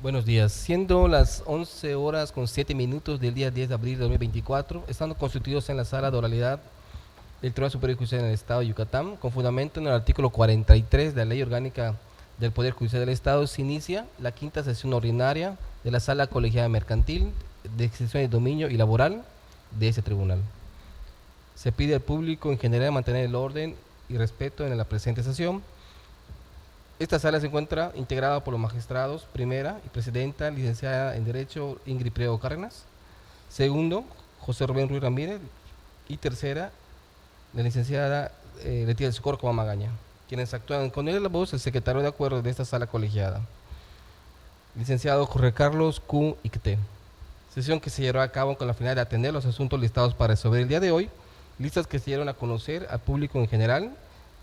Buenos días. Siendo las 11 horas con 7 minutos del día 10 de abril de 2024, estando constituidos en la sala de oralidad del Tribunal Superior Judicial en el Estado de Yucatán, con fundamento en el artículo 43 de la Ley Orgánica del Poder Judicial del Estado, se inicia la quinta sesión ordinaria de la Sala Colegiada Mercantil de Excepción de Dominio y Laboral de ese tribunal. Se pide al público en general mantener el orden y respeto en la presente sesión. Esta sala se encuentra integrada por los magistrados, primera y presidenta, licenciada en Derecho Ingrid Priego Cárdenas; segundo, José Rubén Ruiz Ramírez; y tercera, la licenciada Leticia del Socorro Coma Magaña, quienes actúan con él la voz el secretario de acuerdo de esta sala colegiada, licenciado Jorge Carlos Q. Icte. Sesión que se llevará a cabo con la finalidad de atender los asuntos listados para resolver el día de hoy, listas que se dieron a conocer al público en general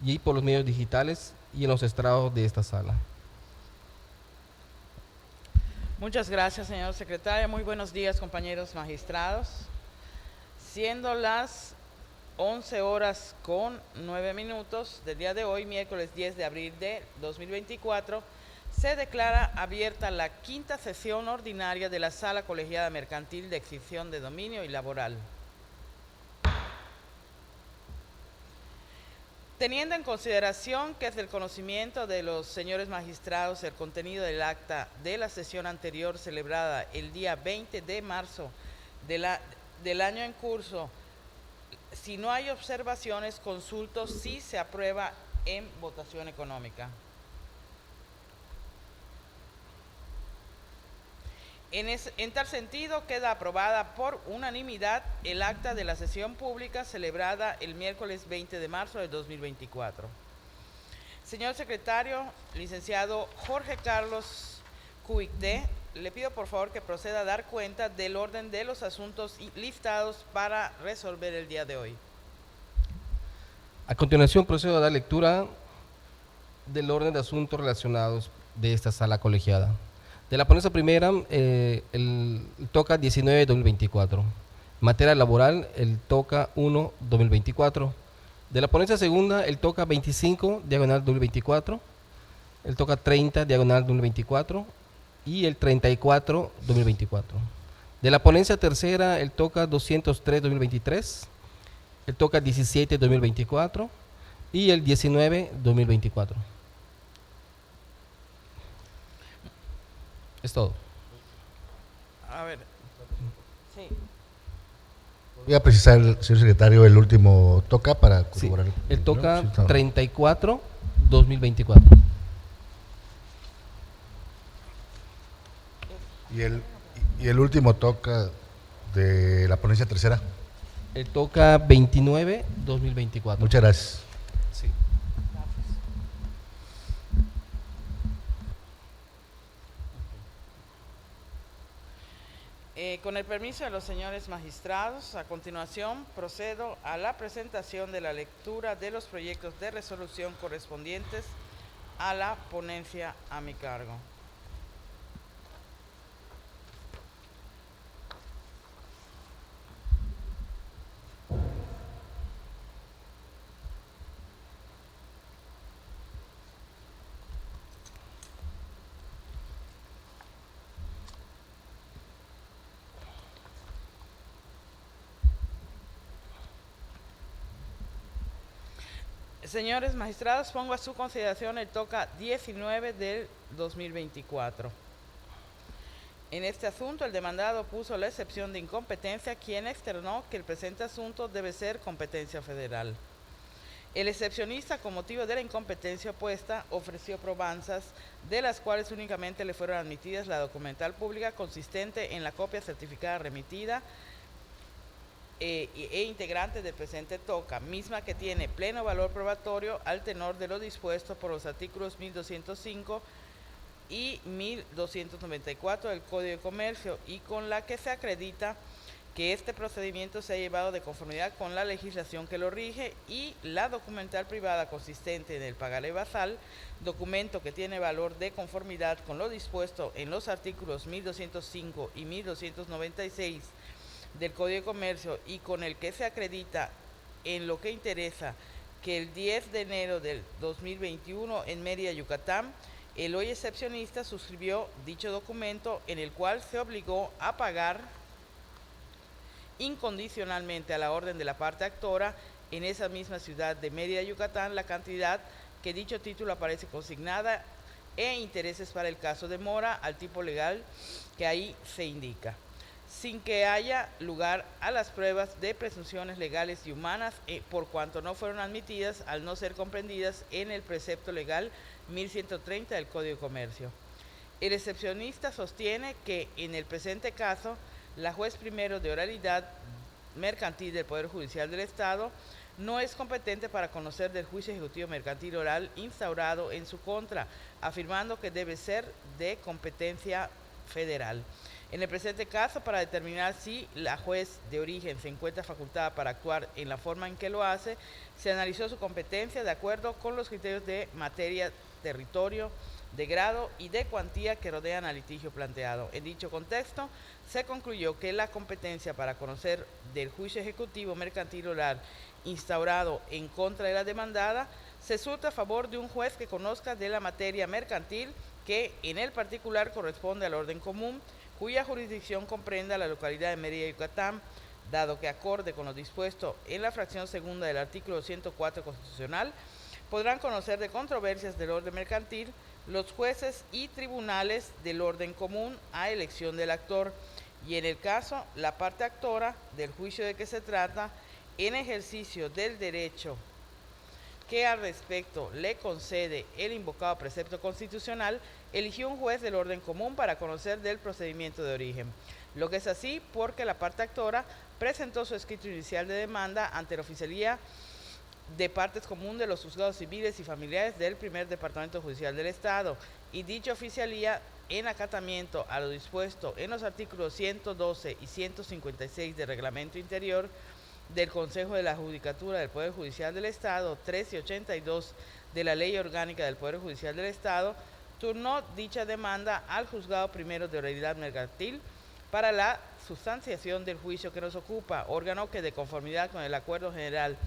y por los medios digitales y en los estrados de esta sala. Muchas gracias, señor secretario. Muy buenos días, compañeros magistrados. Siendo las 11 horas con 9 minutos del día de hoy, miércoles 10 de abril de 2024, se declara abierta la quinta sesión ordinaria de la Sala Colegiada Mercantil de Extinción de Dominio y Laboral. Teniendo en consideración que es del conocimiento de los señores magistrados el contenido del acta de la sesión anterior celebrada el día 20 de marzo del año en curso, si no hay observaciones, consulto si se aprueba en votación económica. En tal sentido, queda aprobada por unanimidad el acta de la sesión pública celebrada el miércoles 20 de marzo de 2024. Señor secretario, licenciado Jorge Carlos Cuicté, le pido por favor que proceda a dar cuenta del orden de los asuntos listados para resolver el día de hoy. A continuación procedo a dar lectura del orden de asuntos relacionados de esta sala colegiada. De la ponencia primera, el toca 19-2024. Materia laboral, el toca 1-2024. De la ponencia segunda, el toca 25-2024. El toca 30-2024. Y el 34-2024. De la ponencia tercera, el toca 203-2023. El toca 17-2024. Y el 19-2024. Es todo. A ver. Sí. Voy a precisar, señor secretario, el último toca para corroborar. Sí, el toca ¿no? Sí, no. 34-2024. Y el último toca de la ponencia tercera. El toca 29-2024. Muchas gracias. Sí. Con el permiso de los señores magistrados, a continuación procedo a la presentación de la lectura de los proyectos de resolución correspondientes a la ponencia a mi cargo. Señores magistrados, pongo a su consideración el toca 19 del 2024. En este asunto, el demandado puso la excepción de incompetencia, quien externó que el presente asunto debe ser competencia federal. El excepcionista, con motivo de la incompetencia opuesta, ofreció probanzas, de las cuales únicamente le fueron admitidas la documental pública consistente en la copia certificada remitida e integrante del presente toca, misma que tiene pleno valor probatorio al tenor de lo dispuesto por los artículos 1205 y 1294 del Código de Comercio, y con la que se acredita que este procedimiento se ha llevado de conformidad con la legislación que lo rige, y la documental privada consistente en el pagaré basal, documento que tiene valor de conformidad con lo dispuesto en los artículos 1205 y 1296 del Código de Comercio, y con el que se acredita en lo que interesa que el 10 de enero del 2021 en Mérida, Yucatán, El hoy excepcionista suscribió dicho documento en el cual se obligó a pagar incondicionalmente a la orden de la parte actora en esa misma ciudad de Mérida, Yucatán, la cantidad que dicho título aparece consignada e intereses para el caso de mora al tipo legal que ahí se indica, sin que haya lugar a las pruebas de presunciones legales y humanas, por cuanto no fueron admitidas al no ser comprendidas en el precepto legal 1130 del Código de Comercio. El excepcionista sostiene que en el presente caso, la juez primero de oralidad mercantil del Poder Judicial del Estado no es competente para conocer del juicio ejecutivo mercantil oral instaurado en su contra, afirmando que debe ser de competencia federal. En el presente caso, para determinar si la juez de origen se encuentra facultada para actuar en la forma en que lo hace, se analizó su competencia de acuerdo con los criterios de materia, territorio, de grado y de cuantía que rodean al litigio planteado. En dicho contexto, se concluyó que la competencia para conocer del juicio ejecutivo mercantil oral instaurado en contra de la demandada se surta a favor de un juez que conozca de la materia mercantil que en el particular corresponde al orden común, cuya jurisdicción comprenda la localidad de Mérida, Yucatán, dado que acorde con lo dispuesto en la fracción segunda del artículo 104 constitucional, podrán conocer de controversias del orden mercantil los jueces y tribunales del orden común a elección del actor, y en el caso, la parte actora del juicio de que se trata, en ejercicio del derecho que al respecto le concede el invocado precepto constitucional, eligió un juez del orden común para conocer del procedimiento de origen. Lo que es así porque la parte actora presentó su escrito inicial de demanda ante la Oficialía de Partes Común de los Juzgados Civiles y Familiares del Primer Departamento Judicial del Estado, y dicha oficialía, en acatamiento a lo dispuesto en los artículos 112 y 156 del Reglamento Interior del Consejo de la Judicatura del Poder Judicial del Estado, 13 y 82 de la Ley Orgánica del Poder Judicial del Estado, turnó dicha demanda al Juzgado Primero de Oralidad Mercantil para la sustanciación del juicio que nos ocupa, órgano que de conformidad con el Acuerdo General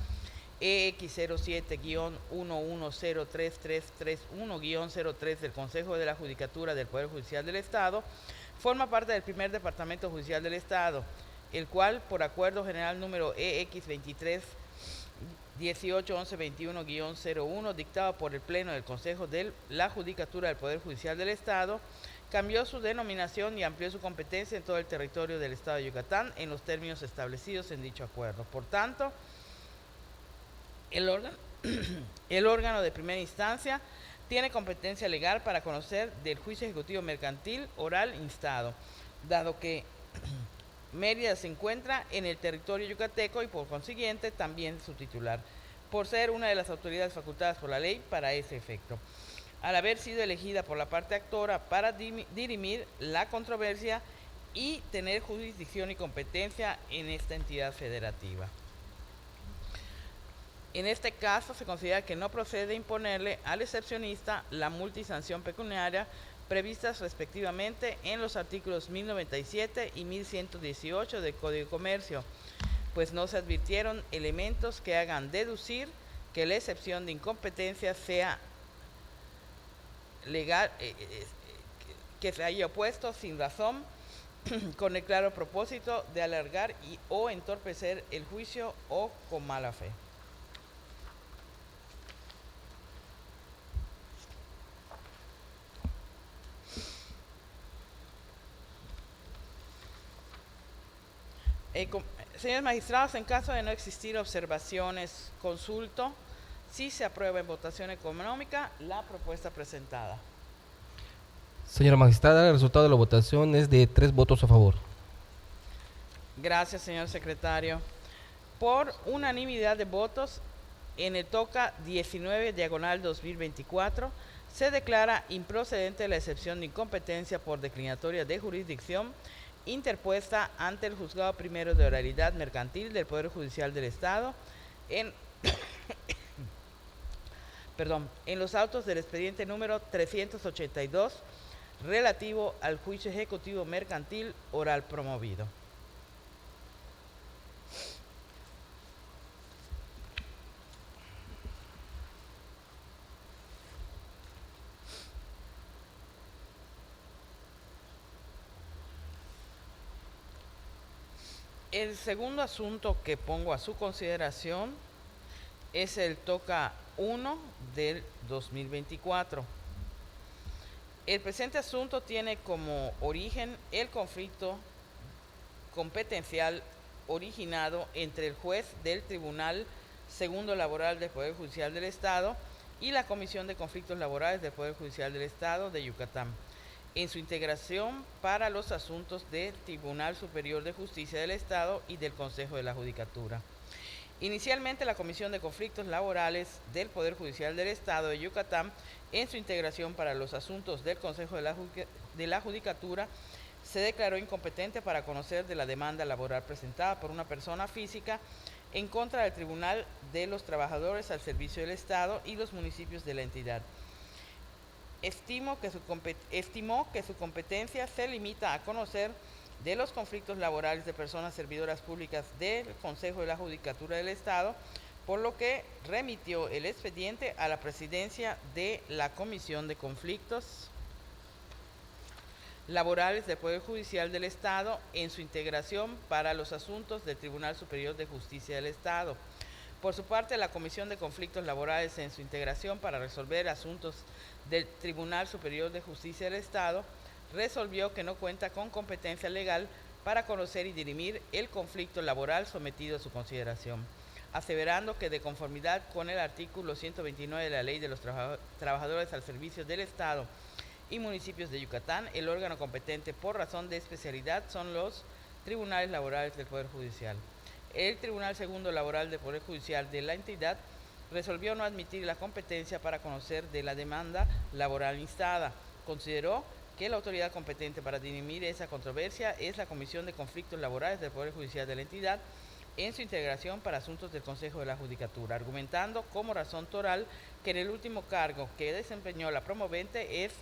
EX 07-11033331-03 del Consejo de la Judicatura del Poder Judicial del Estado, forma parte del Primer Departamento Judicial del Estado, el cual, por acuerdo general número EX 23 18 11 21-01, dictado por el Pleno del Consejo de la Judicatura del Poder Judicial del Estado, cambió su denominación y amplió su competencia en todo el territorio del Estado de Yucatán en los términos establecidos en dicho acuerdo. Por tanto, el órgano de primera instancia tiene competencia legal para conocer del juicio ejecutivo mercantil oral instado, dado que Mérida se encuentra en el territorio yucateco y por consiguiente también su titular, por ser una de las autoridades facultadas por la ley para ese efecto, al haber sido elegida por la parte actora para dirimir la controversia y tener jurisdicción y competencia en esta entidad federativa. En este caso, se considera que no procede imponerle al excepcionista la multa y sanción pecuniaria previstas respectivamente en los artículos 1097 y 1118 del Código de Comercio, pues no se advirtieron elementos que hagan deducir que la excepción de incompetencia sea legal, que se haya opuesto sin razón con el claro propósito de alargar o entorpecer el juicio o con mala fe. Señores magistrados, en caso de no existir observaciones, consulto si se aprueba en votación económica la propuesta presentada. Señora magistrada, el resultado de la votación es de 3 votos a favor. Gracias, señor secretario. Por unanimidad de votos, en el toca 19/2024, se declara improcedente la excepción de incompetencia por declinatoria de jurisdicción interpuesta ante el Juzgado Primero de Oralidad Mercantil del Poder Judicial del Estado en los autos del expediente número 382 relativo al juicio ejecutivo mercantil oral promovido. El segundo asunto que pongo a su consideración es el TOCA 1 del 2024. El presente asunto tiene como origen el conflicto competencial originado entre el juez del Tribunal Segundo Laboral del Poder Judicial del Estado y la Comisión de Conflictos Laborales del Poder Judicial del Estado de Yucatán, en su integración para los asuntos del Tribunal Superior de Justicia del Estado y del Consejo de la Judicatura. Inicialmente, la Comisión de Conflictos Laborales del Poder Judicial del Estado de Yucatán, en su integración para los asuntos del Consejo de la Judicatura, se declaró incompetente para conocer de la demanda laboral presentada por una persona física en contra del Tribunal de los Trabajadores al Servicio del Estado y los municipios de la entidad. Estimó que su competencia se limita a conocer de los conflictos laborales de personas servidoras públicas del Consejo de la Judicatura del Estado, por lo que remitió el expediente a la presidencia de la Comisión de Conflictos Laborales del Poder Judicial del Estado en su integración para los asuntos del Tribunal Superior de Justicia del Estado. Por su parte, la Comisión de Conflictos Laborales en su integración para resolver asuntos del Tribunal Superior de Justicia del Estado resolvió que no cuenta con competencia legal para conocer y dirimir el conflicto laboral sometido a su consideración, aseverando que de conformidad con el artículo 129 de la Ley de los Trabajadores al Servicio del Estado y municipios de Yucatán, el órgano competente por razón de especialidad son los tribunales laborales del Poder Judicial. El Tribunal Segundo Laboral del Poder Judicial de la entidad resolvió no admitir la competencia para conocer de la demanda laboral instada. Consideró que la autoridad competente para dirimir esa controversia es la Comisión de Conflictos Laborales del Poder Judicial de la entidad en su integración para asuntos del Consejo de la Judicatura, argumentando como razón toral que en el último cargo que desempeñó la promovente es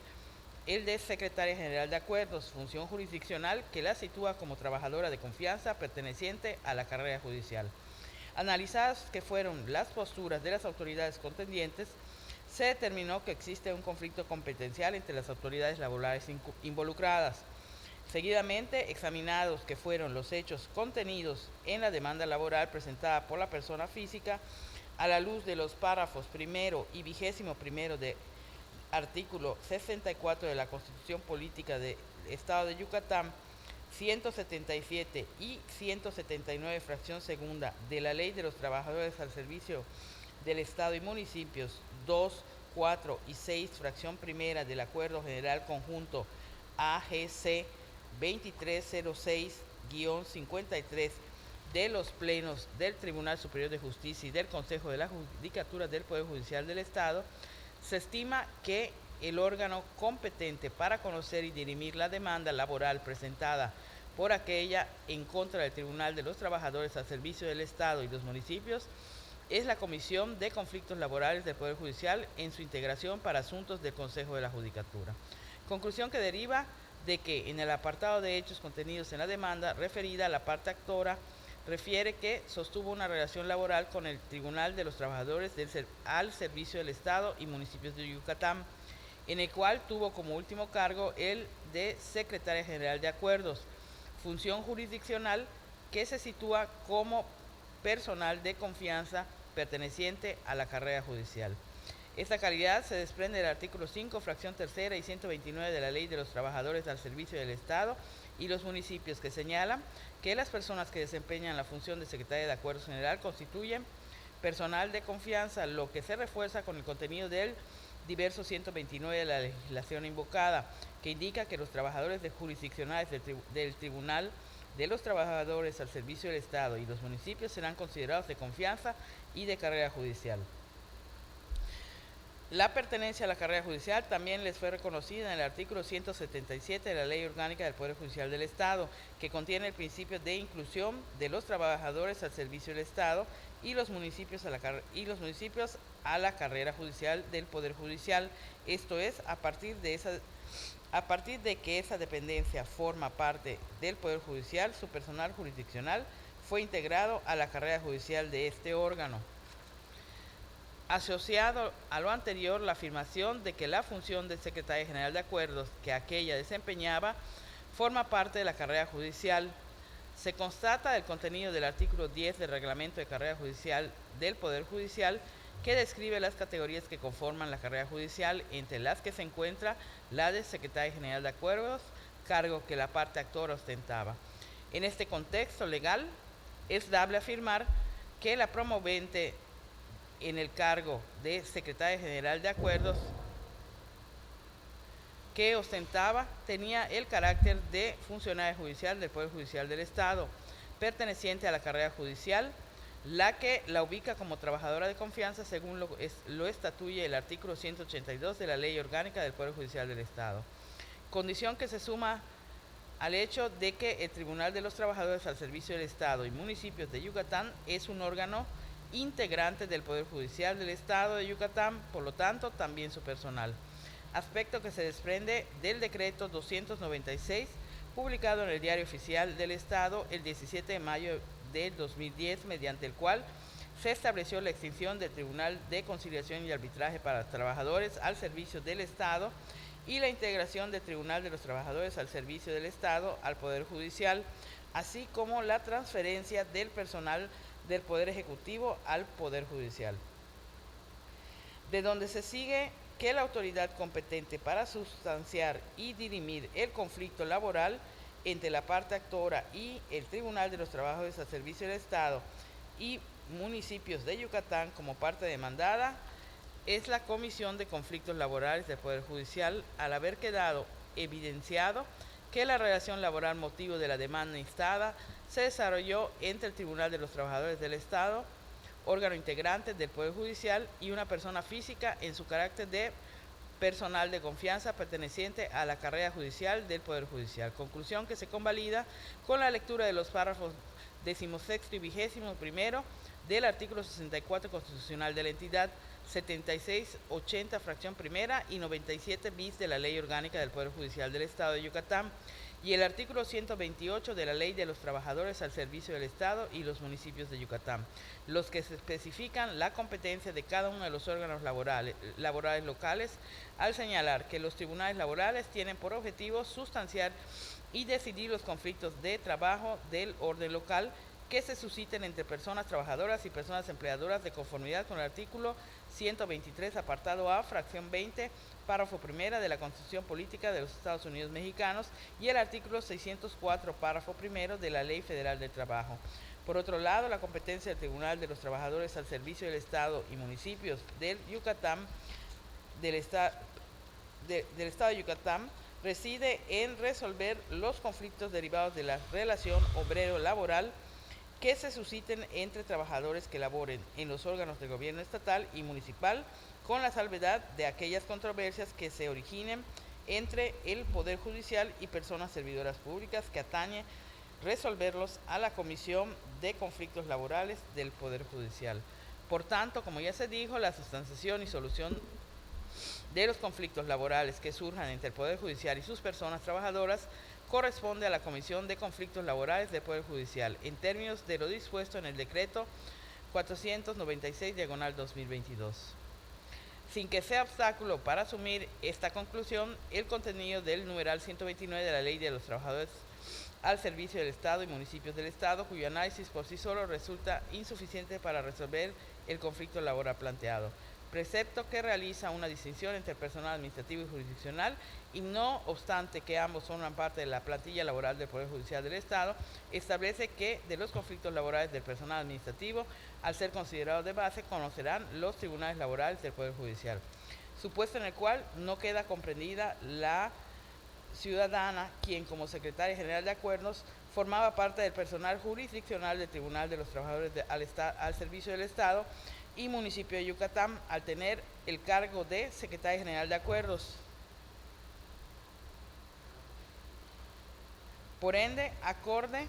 el de Secretaria General de Acuerdos, función jurisdiccional que la sitúa como trabajadora de confianza perteneciente a la carrera judicial. Analizadas que fueron las posturas de las autoridades contendientes, se determinó que existe un conflicto competencial entre las autoridades laborales involucradas. Seguidamente, examinados que fueron los hechos contenidos en la demanda laboral presentada por la persona física, a la luz de los párrafos primero y 21º de artículo 64 de la Constitución Política del Estado de Yucatán, 177 y 179 fracción segunda de la Ley de los Trabajadores al Servicio del Estado y Municipios, 2, 4 y 6 fracción primera del Acuerdo General Conjunto AGC 2306-53 de los plenos del Tribunal Superior de Justicia y del Consejo de la Judicatura del Poder Judicial del Estado, se estima que el órgano competente para conocer y dirimir la demanda laboral presentada por aquella en contra del Tribunal de los Trabajadores al Servicio del Estado y los municipios es la Comisión de Conflictos Laborales del Poder Judicial en su integración para asuntos del Consejo de la Judicatura. Conclusión que deriva de que en el apartado de hechos contenidos en la demanda referida, la parte actora refiere que sostuvo una relación laboral con el Tribunal de los Trabajadores al Servicio del Estado y municipios de Yucatán, en el cual tuvo como último cargo el de Secretaria General de Acuerdos, función jurisdiccional que se sitúa como personal de confianza perteneciente a la carrera judicial. Esta calidad se desprende del artículo 5, fracción tercera y 129 de la Ley de los Trabajadores al Servicio del Estado y los municipios, que señalan que las personas que desempeñan la función de Secretaria de Acuerdos General constituyen personal de confianza, lo que se refuerza con el contenido del diverso 129 de la legislación invocada, que indica que los trabajadores jurisdiccionales del Tribunal de los Trabajadores al Servicio del Estado y los municipios serán considerados de confianza y de carrera judicial. La pertenencia a la carrera judicial también les fue reconocida en el artículo 177 de la Ley Orgánica del Poder Judicial del Estado, que contiene el principio de inclusión de los trabajadores al servicio del Estado y los municipios a la carrera judicial del Poder Judicial. Esto es, a partir de que esa dependencia forma parte del Poder Judicial, su personal jurisdiccional fue integrado a la carrera judicial de este órgano. Asociado a lo anterior, la afirmación de que la función del Secretario General de Acuerdos que aquella desempeñaba forma parte de la carrera judicial Se constata del contenido del artículo 10 del Reglamento de Carrera Judicial del Poder Judicial, que describe las categorías que conforman la carrera judicial, entre las que se encuentra la de Secretario General de Acuerdos, cargo que la parte actora ostentaba. En este contexto legal, es dable afirmar que la promovente en el cargo de Secretario General de Acuerdos que ostentaba tenía el carácter de funcionario judicial del Poder Judicial del Estado, perteneciente a la carrera judicial, la que la ubica como trabajadora de confianza según lo estatuye el artículo 182 de la Ley Orgánica del Poder Judicial del Estado. Condición que se suma al hecho de que el Tribunal de los Trabajadores al Servicio del Estado y Municipios de Yucatán es un órgano integrante del Poder Judicial del Estado de Yucatán, por lo tanto, también su personal. Aspecto que se desprende del decreto 296, publicado en el Diario Oficial del Estado el 17 de mayo del 2010, mediante el cual se estableció la extinción del Tribunal de Conciliación y Arbitraje para Trabajadores al Servicio del Estado y la integración del Tribunal de los Trabajadores al Servicio del Estado al Poder Judicial, así como la transferencia del personal del Poder Ejecutivo al Poder Judicial. De donde se sigue que la autoridad competente para sustanciar y dirimir el conflicto laboral entre la parte actora y el Tribunal de los Trabajadores al Servicio del Estado y municipios de Yucatán como parte demandada es la Comisión de Conflictos Laborales del Poder Judicial, al haber quedado evidenciado que la relación laboral motivo de la demanda instada se desarrolló entre el Tribunal de los Trabajadores del Estado, órgano integrante del Poder Judicial, y una persona física en su carácter de personal de confianza perteneciente a la carrera judicial del Poder Judicial. Conclusión que se convalida con la lectura de los párrafos 16 y 21 del artículo 64 constitucional de la entidad, 76, 80, fracción primera y 97 bis de la Ley Orgánica del Poder Judicial del Estado de Yucatán, y el artículo 128 de la Ley de los Trabajadores al Servicio del Estado y los municipios de Yucatán, los que se especifican la competencia de cada uno de los órganos laborales locales, al señalar que los tribunales laborales tienen por objetivo sustanciar y decidir los conflictos de trabajo del orden local que se susciten entre personas trabajadoras y personas empleadoras de conformidad con el artículo 123, apartado A, fracción 20, párrafo primera de la Constitución Política de los Estados Unidos Mexicanos y el artículo 604, párrafo primero de la Ley Federal del Trabajo. Por otro lado, la competencia del Tribunal de los Trabajadores al Servicio del Estado y municipios del Yucatán, del Estado de Yucatán, reside en resolver los conflictos derivados de la relación obrero-laboral que se susciten entre trabajadores que laboren en los órganos de gobierno estatal y municipal, con la salvedad de aquellas controversias que se originen entre el Poder Judicial y personas servidoras públicas, que atañe resolverlos a la Comisión de Conflictos Laborales del Poder Judicial. Por tanto, como ya se dijo, la sustanciación y solución de los conflictos laborales que surjan entre el Poder Judicial y sus personas trabajadoras corresponde a la Comisión de Conflictos Laborales del Poder Judicial, en términos de lo dispuesto en el decreto 496/2022. Sin que sea obstáculo para asumir esta conclusión, el contenido del numeral 129 de la Ley de los Trabajadores al Servicio del Estado y municipios del Estado, cuyo análisis por sí solo resulta insuficiente para resolver el conflicto laboral planteado. Precepto que realiza una distinción entre personal administrativo y jurisdiccional, y no obstante que ambos forman parte de la plantilla laboral del Poder Judicial del Estado, establece que de los conflictos laborales del personal administrativo, al ser considerados de base, conocerán los tribunales laborales del Poder Judicial, supuesto en el cual no queda comprendida la ciudadana, quien como secretaria general de acuerdos formaba parte del personal jurisdiccional del Tribunal de los Trabajadores al Servicio del Estado y municipio de Yucatán, al tener el cargo de secretaria general de acuerdos. Por ende, acorde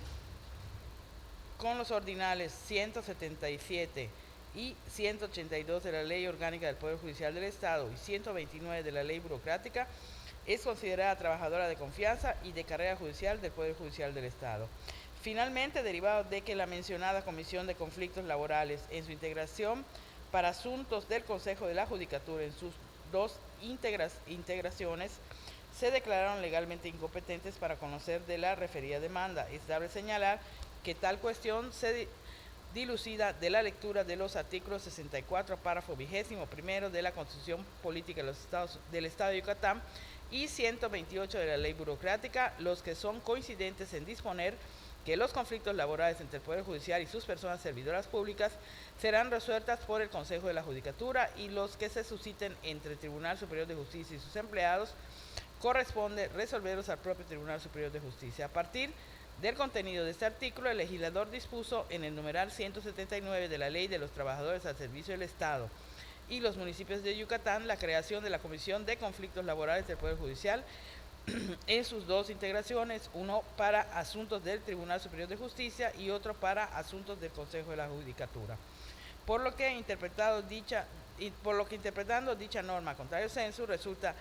con los ordinales 177 y 182 de la Ley Orgánica del Poder Judicial del Estado y 129 de la Ley Burocrática, es considerada trabajadora de confianza y de carrera judicial del Poder Judicial del Estado. Finalmente, derivado de que la mencionada Comisión de Conflictos Laborales, en su integración para asuntos del Consejo de la Judicatura en sus dos integraciones, se declararon legalmente incompetentes para conocer de la referida demanda, es dable señalar que tal cuestión se dilucida de la lectura de los artículos 64, párrafo 21 de la Constitución Política del Estado de Yucatán y 128 de la Ley Burocrática, los que son coincidentes en disponer que los conflictos laborales entre el Poder Judicial y sus personas servidoras públicas serán resueltas por el Consejo de la Judicatura, y los que se susciten entre el Tribunal Superior de Justicia y sus empleados corresponde resolverlos al propio Tribunal Superior de Justicia. A partir del contenido de este artículo, el legislador dispuso en el numeral 179 de la Ley de los Trabajadores al Servicio del Estado y los municipios de Yucatán la creación de la Comisión de Conflictos Laborales del Poder Judicial en sus dos integraciones, uno para asuntos del Tribunal Superior de Justicia y otro para asuntos del Consejo de la Judicatura. Por lo que interpretando dicha norma contrario sensu, resulta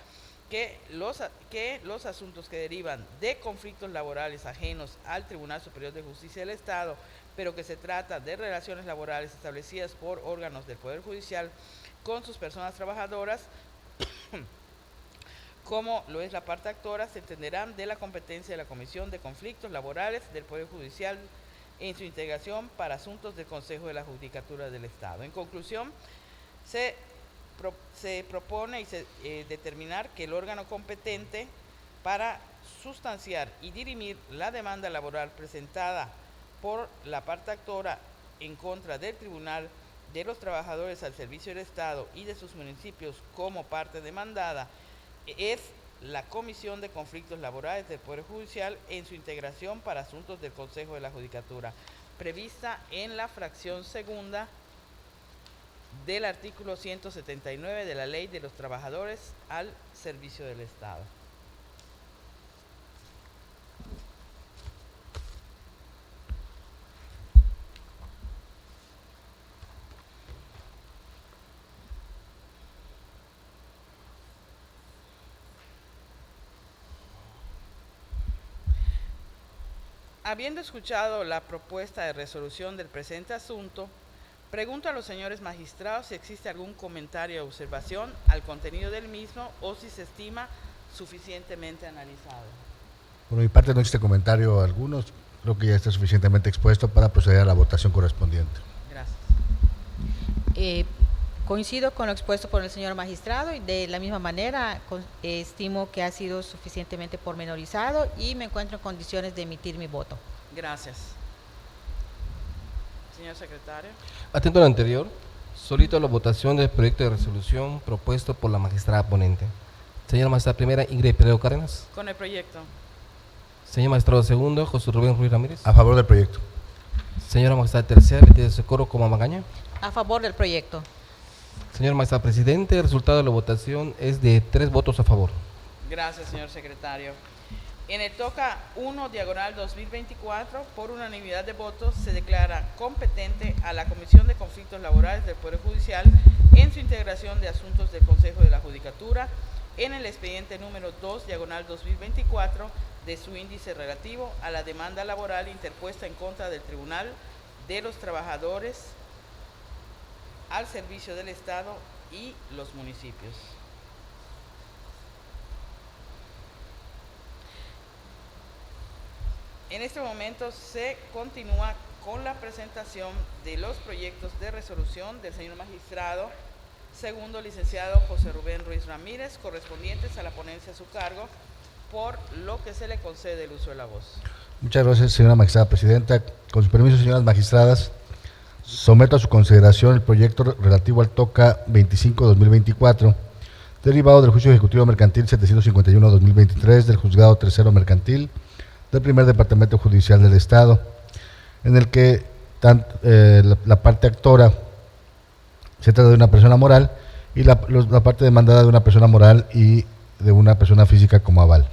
que los asuntos que derivan de conflictos laborales ajenos al Tribunal Superior de Justicia del Estado, pero que se trata de relaciones laborales establecidas por órganos del Poder Judicial con sus personas trabajadoras, como lo es la parte actora, se entenderán de la competencia de la Comisión de Conflictos Laborales del Poder Judicial en su integración para asuntos del Consejo de la Judicatura del Estado. En conclusión, se propone determinar que el órgano competente para sustanciar y dirimir la demanda laboral presentada por la parte actora en contra del Tribunal de los Trabajadores al Servicio del Estado y de sus municipios como parte demandada es la Comisión de Conflictos Laborales del Poder Judicial en su integración para asuntos del Consejo de la Judicatura, prevista en la fracción segunda del artículo 179 de la Ley de los Trabajadores al Servicio del Estado. Habiendo escuchado la propuesta de resolución del presente asunto, pregunto a los señores magistrados si existe algún comentario o observación al contenido del mismo o si se estima suficientemente analizado. Por mi parte no existe comentario alguno, creo que ya está suficientemente expuesto para proceder a la votación correspondiente. Gracias. Coincido con lo expuesto por el señor magistrado y de la misma manera estimo que ha sido suficientemente pormenorizado y me encuentro en condiciones de emitir mi voto. Gracias. Señor secretario. Atento a lo anterior, solicito la votación del proyecto de resolución propuesto por la magistrada ponente. Señora magistrada primera, Ingrid Peredo Cárdenas. Con el proyecto. Señor magistrado segundo, José Rubén Ruiz Ramírez. A favor del proyecto. Señora magistrada tercera, Betty de Socorro Coma Magaña. A favor del proyecto. Señor magistrado presidente, el resultado de la votación es de 3 votos a favor. Gracias, señor secretario. En el toca 1/2024, por unanimidad de votos, se declara competente a la Comisión de Conflictos Laborales del Poder Judicial en su integración de asuntos del Consejo de la Judicatura en el expediente número 2/2024 de su índice relativo a la demanda laboral interpuesta en contra del Tribunal de los Trabajadores al Servicio del Estado y los municipios. En este momento se continúa con la presentación de los proyectos de resolución del señor magistrado segundo licenciado José Rubén Ruiz Ramírez, correspondientes a la ponencia a su cargo, por lo que se le concede el uso de la voz. Muchas gracias, señora magistrada presidenta. Con su permiso, señoras magistradas, someto a su consideración el proyecto relativo al TOCA 25-2024, derivado del Juicio Ejecutivo Mercantil 751-2023 del Juzgado Tercero Mercantil del Primer Departamento Judicial del Estado, en el que la parte actora se trata de una persona moral y la parte demandada de una persona moral y de una persona física como aval.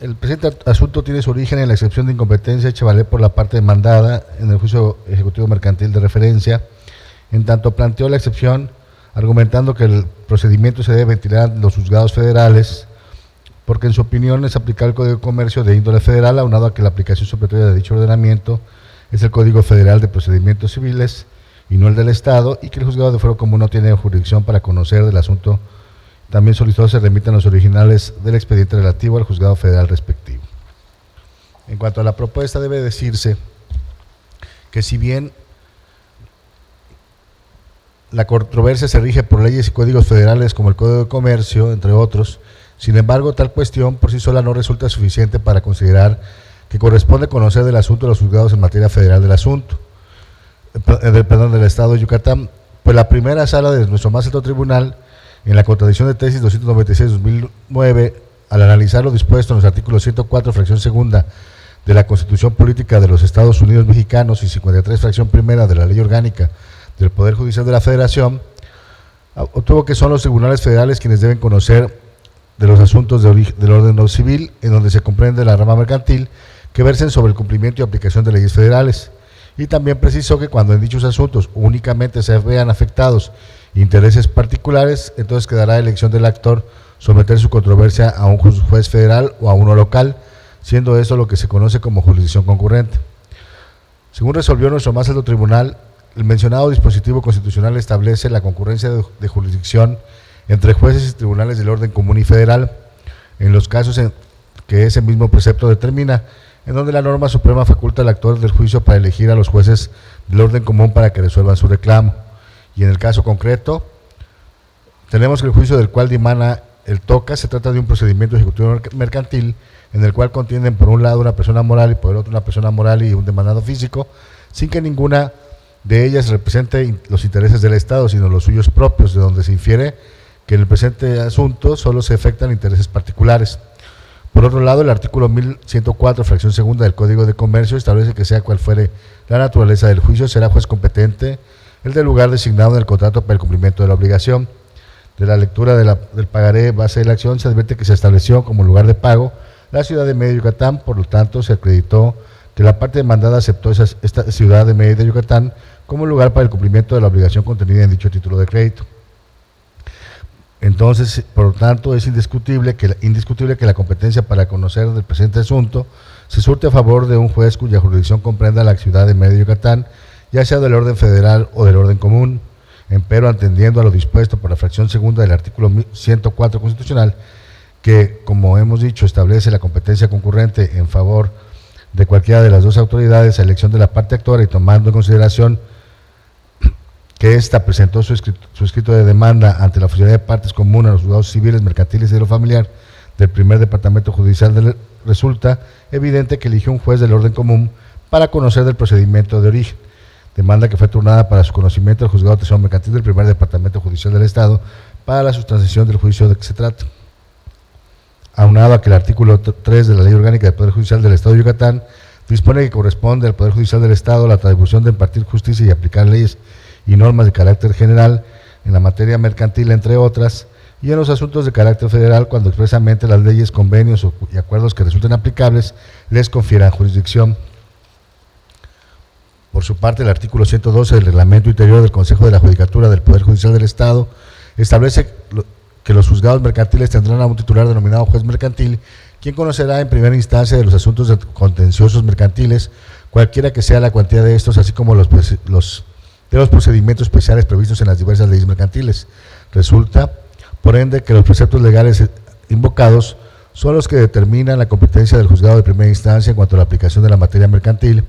El presente asunto tiene su origen en la excepción de incompetencia hecha valer por la parte demandada en el Juicio Ejecutivo Mercantil de referencia, en tanto planteó la excepción argumentando que el procedimiento se debe ventilar en los juzgados federales, porque en su opinión es aplicar el Código de Comercio de índole federal, aunado a que la aplicación supletoria de dicho ordenamiento es el Código Federal de Procedimientos Civiles y no el del Estado, y que el juzgado de fuero común no tiene jurisdicción para conocer del asunto también solicitó se remitan los originales del expediente relativo al juzgado federal respectivo. En cuanto a la propuesta, debe decirse que si bien la controversia se rige por leyes y códigos federales como el Código de Comercio, entre otros, sin embargo, tal cuestión por sí sola no resulta suficiente para considerar que corresponde conocer del asunto a los juzgados en materia federal del asunto, del Estado de Yucatán, pues la primera sala de nuestro más alto tribunal, en la contradicción de tesis 296-2009, al analizar lo dispuesto en los artículos 104, fracción segunda, de la Constitución Política de los Estados Unidos Mexicanos y 53, fracción primera de la Ley Orgánica del Poder Judicial de la Federación, obtuvo que son los tribunales federales quienes deben conocer de los asuntos del orden civil, en donde se comprende la rama mercantil, que versen sobre el cumplimiento y aplicación de leyes federales. Y también precisó que cuando en dichos asuntos únicamente se vean afectados intereses particulares, entonces quedará elección del actor someter su controversia a un juez federal o a uno local, siendo eso lo que se conoce como jurisdicción concurrente. Según resolvió nuestro más alto tribunal, el mencionado dispositivo constitucional establece la concurrencia de jurisdicción entre jueces y tribunales del orden común y federal, en los casos en que ese mismo precepto determina, en donde la norma suprema faculta al actor del juicio para elegir a los jueces del orden común para que resuelvan su reclamo. Y en el caso concreto, tenemos que el juicio del cual dimana el TOCA se trata de un procedimiento ejecutivo mercantil en el cual contienden por un lado una persona moral y por el otro una persona moral y un demandado físico, sin que ninguna de ellas represente los intereses del Estado, sino los suyos propios, de donde se infiere que en el presente asunto solo se afectan intereses particulares. Por otro lado, el artículo 1104, fracción segunda del Código de Comercio, establece que sea cual fuere la naturaleza del juicio, será juez competente el del lugar designado en el contrato para el cumplimiento de la obligación. De la lectura del pagaré base de la acción se advierte que se estableció como lugar de pago la ciudad de Mérida, Yucatán, por lo tanto se acreditó que la parte demandada aceptó esta ciudad de Mérida, Yucatán, como lugar para el cumplimiento de la obligación contenida en dicho título de crédito. Entonces, por lo tanto, es indiscutible que la competencia para conocer del presente asunto se surte a favor de un juez cuya jurisdicción comprenda la ciudad de Mérida, Yucatán, ya sea del orden federal o del orden común, empero atendiendo a lo dispuesto por la fracción segunda del artículo 104 constitucional, que, como hemos dicho, establece la competencia concurrente en favor de cualquiera de las dos autoridades a elección de la parte actora y tomando en consideración que ésta presentó su escrito de demanda ante la Oficina de Partes Común a los juzgados civiles, mercantiles y de lo familiar del primer departamento judicial, resulta evidente que eligió un juez del orden común para conocer del procedimiento de origen, demanda que fue turnada para su conocimiento al juzgado tercero mercantil del primer departamento judicial del Estado para la sustanciación del juicio de que se trata. Aunado a que el artículo 3 de la Ley Orgánica del Poder Judicial del Estado de Yucatán dispone que corresponde al Poder Judicial del Estado la atribución de impartir justicia y aplicar leyes y normas de carácter general en la materia mercantil, entre otras, y en los asuntos de carácter federal, cuando expresamente las leyes, convenios y acuerdos que resulten aplicables les confieran jurisdicción. Por su parte, el artículo 112 del Reglamento Interior del Consejo de la Judicatura del Poder Judicial del Estado establece que los juzgados mercantiles tendrán a un titular denominado juez mercantil, quien conocerá en primera instancia de los asuntos contenciosos mercantiles, cualquiera que sea la cuantía de estos, así como de los procedimientos especiales previstos en las diversas leyes mercantiles. Resulta, por ende, que los preceptos legales invocados son los que determinan la competencia del juzgado de primera instancia en cuanto a la aplicación de la materia mercantil,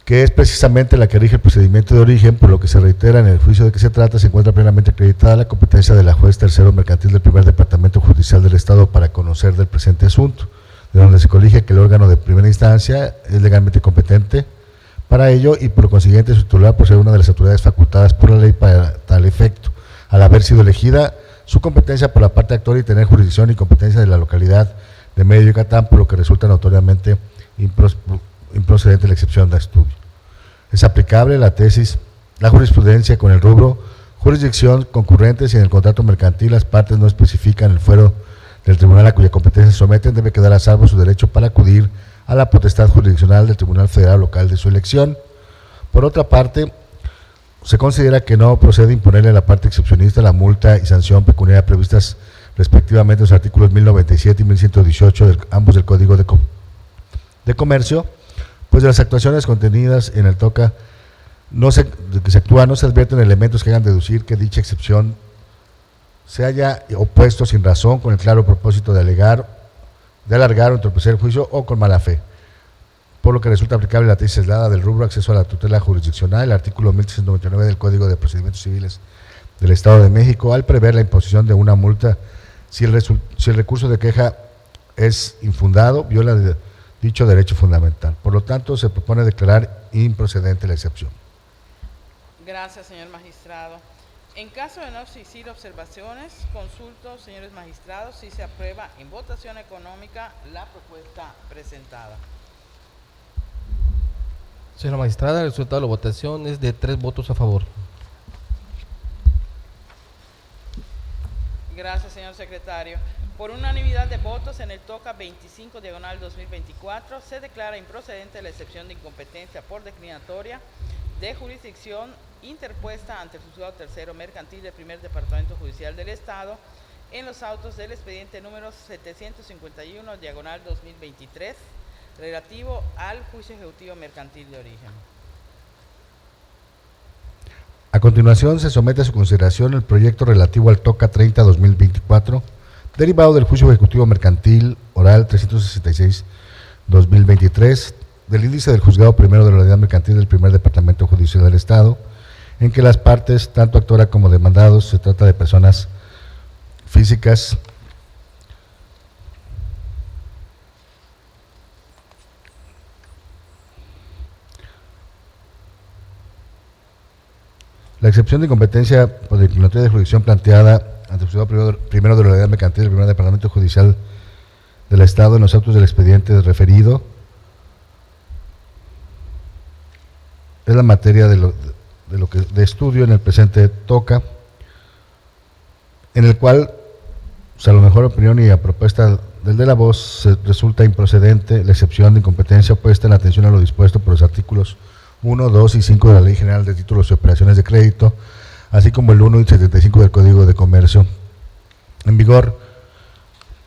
que es precisamente la que rige el procedimiento de origen, por lo que se reitera en el juicio de que se trata, se encuentra plenamente acreditada la competencia de la juez tercero mercantil del primer departamento judicial del Estado para conocer del presente asunto, de donde se colige que el órgano de primera instancia es legalmente competente para ello y por lo consiguiente su titular por ser una de las autoridades facultadas por la ley para tal efecto, al haber sido elegida su competencia por la parte actora y tener jurisdicción y competencia de la localidad de Mérida, Yucatán, por lo que resulta notoriamente improcedente la excepción de estudio. Es aplicable la jurisprudencia con el rubro jurisdicción concurrente si en el contrato mercantil las partes no especifican el fuero del tribunal a cuya competencia se someten, debe quedar a salvo su derecho para acudir a la potestad jurisdiccional del Tribunal Federal Local de su elección. Por otra parte, se considera que no procede imponerle a la parte excepcionista la multa y sanción pecuniaria previstas respectivamente en los artículos 1097 y 1118 ambos del Código de Comercio, pues de las actuaciones contenidas en el TOCA no se advierten elementos que hagan deducir que dicha excepción se haya opuesto sin razón con el claro propósito de alargar o entorpecer el juicio o con mala fe, por lo que resulta aplicable la tesis aislada del rubro acceso a la tutela jurisdiccional, el artículo 1399 del Código de Procedimientos Civiles del Estado de México, al prever la imposición de una multa si el recurso de queja es infundado, viola dicho derecho fundamental. Por lo tanto, se propone declarar improcedente la excepción. Gracias, señor magistrado. En caso de no existir observaciones, consulto, señores magistrados, si se aprueba en votación económica la propuesta presentada. Señora magistrada, el resultado de la votación es de 3 votos a favor. Gracias, señor secretario. Por unanimidad de votos, en el TOCA 25/2024 se declara improcedente la excepción de incompetencia por declinatoria de jurisdicción interpuesta ante el Juzgado Tercero Mercantil del Primer Departamento Judicial del Estado en los autos del expediente número 751/2023 relativo al juicio ejecutivo mercantil de origen. A continuación, se somete a su consideración el proyecto relativo al TOCA 30/2024, derivado del juicio ejecutivo mercantil oral 366/2023 del índice del Juzgado Primero de la Unidad Mercantil del Primer Departamento Judicial del Estado, en que las partes, tanto actora como demandados, se trata de personas físicas La excepción de incompetencia por declinatoria de jurisdicción planteada ante el Juzgado Primero de la Unidad Mercantil del Primer Departamento Judicial del Estado en los autos del expediente referido es la materia de estudio en el presente TOCA, en el cual, a la mejor opinión y a propuesta del de la voz, resulta improcedente la excepción de incompetencia puesta en atención a lo dispuesto por los artículos 1, 2 y 5 de la Ley General de Títulos y Operaciones de Crédito, así como el 1 y 75 del Código de Comercio. En vigor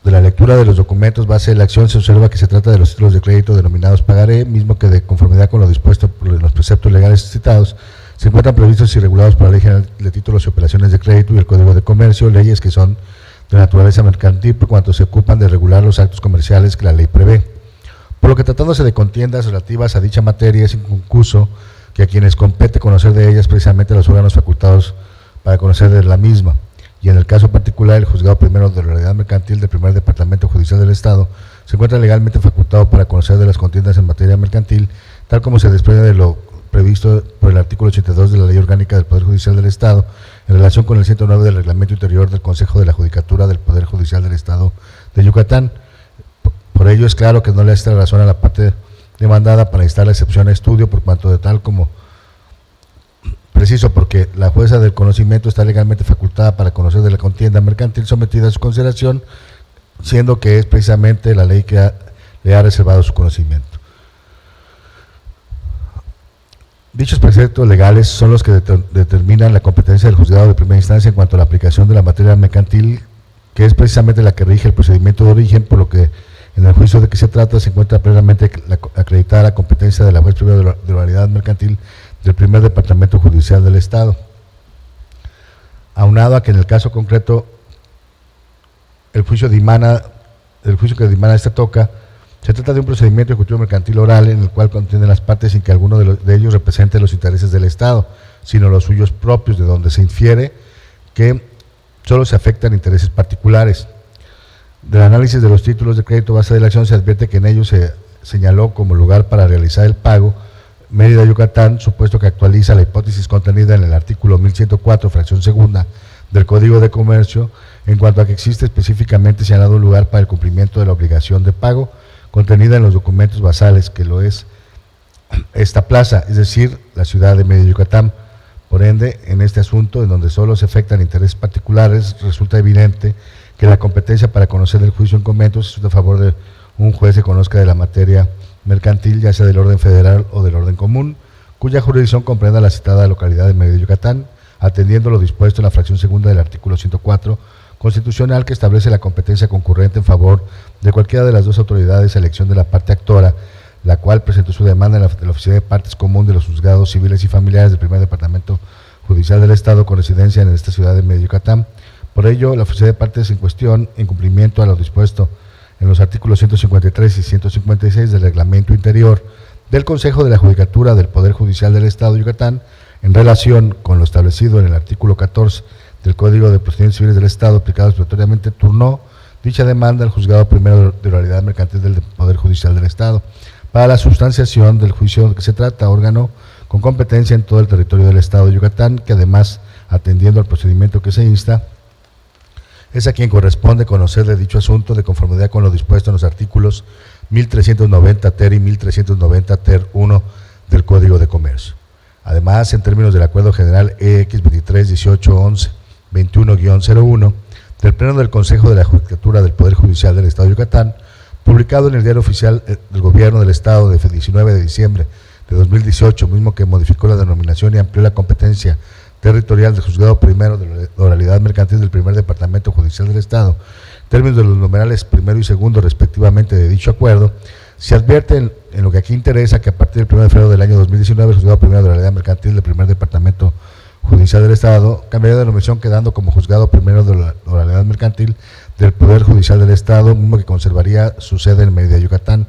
de la lectura de los documentos base de la acción, se observa que se trata de los títulos de crédito denominados pagaré, mismo que de conformidad con lo dispuesto por los preceptos legales citados, se encuentran previstos y regulados por la Ley General de Títulos y Operaciones de Crédito y el Código de Comercio, leyes que son de naturaleza mercantil por cuanto se ocupan de regular los actos comerciales que la ley prevé. Por lo que, tratándose de contiendas relativas a dicha materia, es inconcluso que a quienes compete conocer de ellas precisamente los órganos facultados para conocer de la misma, y en el caso particular el Juzgado Primero de la Unidad Mercantil del Primer Departamento Judicial del Estado se encuentra legalmente facultado para conocer de las contiendas en materia mercantil, tal como se desprende de lo previsto por el artículo 82 de la Ley Orgánica del Poder Judicial del Estado en relación con el 109 del Reglamento Interior del Consejo de la Judicatura del Poder Judicial del Estado de Yucatán. Por ello es claro que no le da razón a la parte demandada para instar la excepción a estudio, por cuanto de tal como preciso, porque la jueza del conocimiento está legalmente facultada para conocer de la contienda mercantil sometida a su consideración, siendo que es precisamente la ley que le ha reservado su conocimiento. Dichos preceptos legales son los que determinan la competencia del juzgado de primera instancia en cuanto a la aplicación de la materia mercantil, que es precisamente la que rige el procedimiento de origen, por lo que en el juicio de que se trata se encuentra plenamente acreditada la competencia de la juez primero de la Unidad Mercantil del Primer Departamento Judicial del Estado. Aunado a que en el caso concreto el juicio que dimana este TOCA, se trata de un procedimiento ejecutivo mercantil oral en el cual contienen las partes sin que alguno de ellos represente los intereses del Estado, sino los suyos propios, de donde se infiere que solo se afectan intereses particulares. Del análisis de los títulos de crédito base de la acción se advierte que en ellos se señaló como lugar para realizar el pago Mérida, Yucatán, supuesto que actualiza la hipótesis contenida en el artículo 1104, fracción segunda del Código de Comercio, en cuanto a que existe específicamente señalado un lugar para el cumplimiento de la obligación de pago contenida en los documentos basales, que lo es esta plaza, es decir, la ciudad de Mérida, Yucatán. Por ende, en este asunto, en donde solo se afectan intereses particulares, resulta evidente que la competencia para conocer el juicio en comentos es a favor de un juez que conozca de la materia mercantil, ya sea del orden federal o del orden común, cuya jurisdicción comprenda la citada localidad de Mérida, Yucatán, atendiendo lo dispuesto en la fracción segunda del artículo 104 constitucional, que establece la competencia concurrente en favor de cualquiera de las dos autoridades a elección de la parte actora, la cual presentó su demanda en la Oficina de Partes Común de los Juzgados Civiles y Familiares del Primer Departamento Judicial del Estado con residencia en esta ciudad de Mérida, Yucatán, Por ello, la oficina de partes en cuestión, en cumplimiento a lo dispuesto en los artículos 153 y 156 del Reglamento Interior del Consejo de la Judicatura del Poder Judicial del Estado de Yucatán, en relación con lo establecido en el artículo 14 del Código de Procedimientos Civiles del Estado, aplicado obligatoriamente, turnó dicha demanda al Juzgado Primero de Oralidad Mercantil del Poder Judicial del Estado para la substanciación del juicio de que se trata, órgano con competencia en todo el territorio del Estado de Yucatán, que además, atendiendo al procedimiento que se insta, es a quien corresponde conocer de dicho asunto de conformidad con lo dispuesto en los artículos 1390 ter y 1390 ter 1 del Código de Comercio. Además, en términos del Acuerdo General EX 23-18-11-21-01 del Pleno del Consejo de la Judicatura del Poder Judicial del Estado de Yucatán, publicado en el Diario Oficial del Gobierno del Estado de 19 de diciembre de 2018, mismo que modificó la denominación y amplió la competencia territorial del Juzgado Primero de Oralidad Mercantil del Primer Departamento Judicial del Estado, en términos de los numerales primero y segundo respectivamente de dicho acuerdo, se advierte en lo que aquí interesa que a partir del 1 de febrero del año 2019 el Juzgado Primero de Oralidad Mercantil del Primer Departamento Judicial del Estado cambiaría de denominación, quedando como Juzgado Primero de Oralidad Mercantil del Poder Judicial del Estado, mismo que conservaría su sede en Mérida, Yucatán.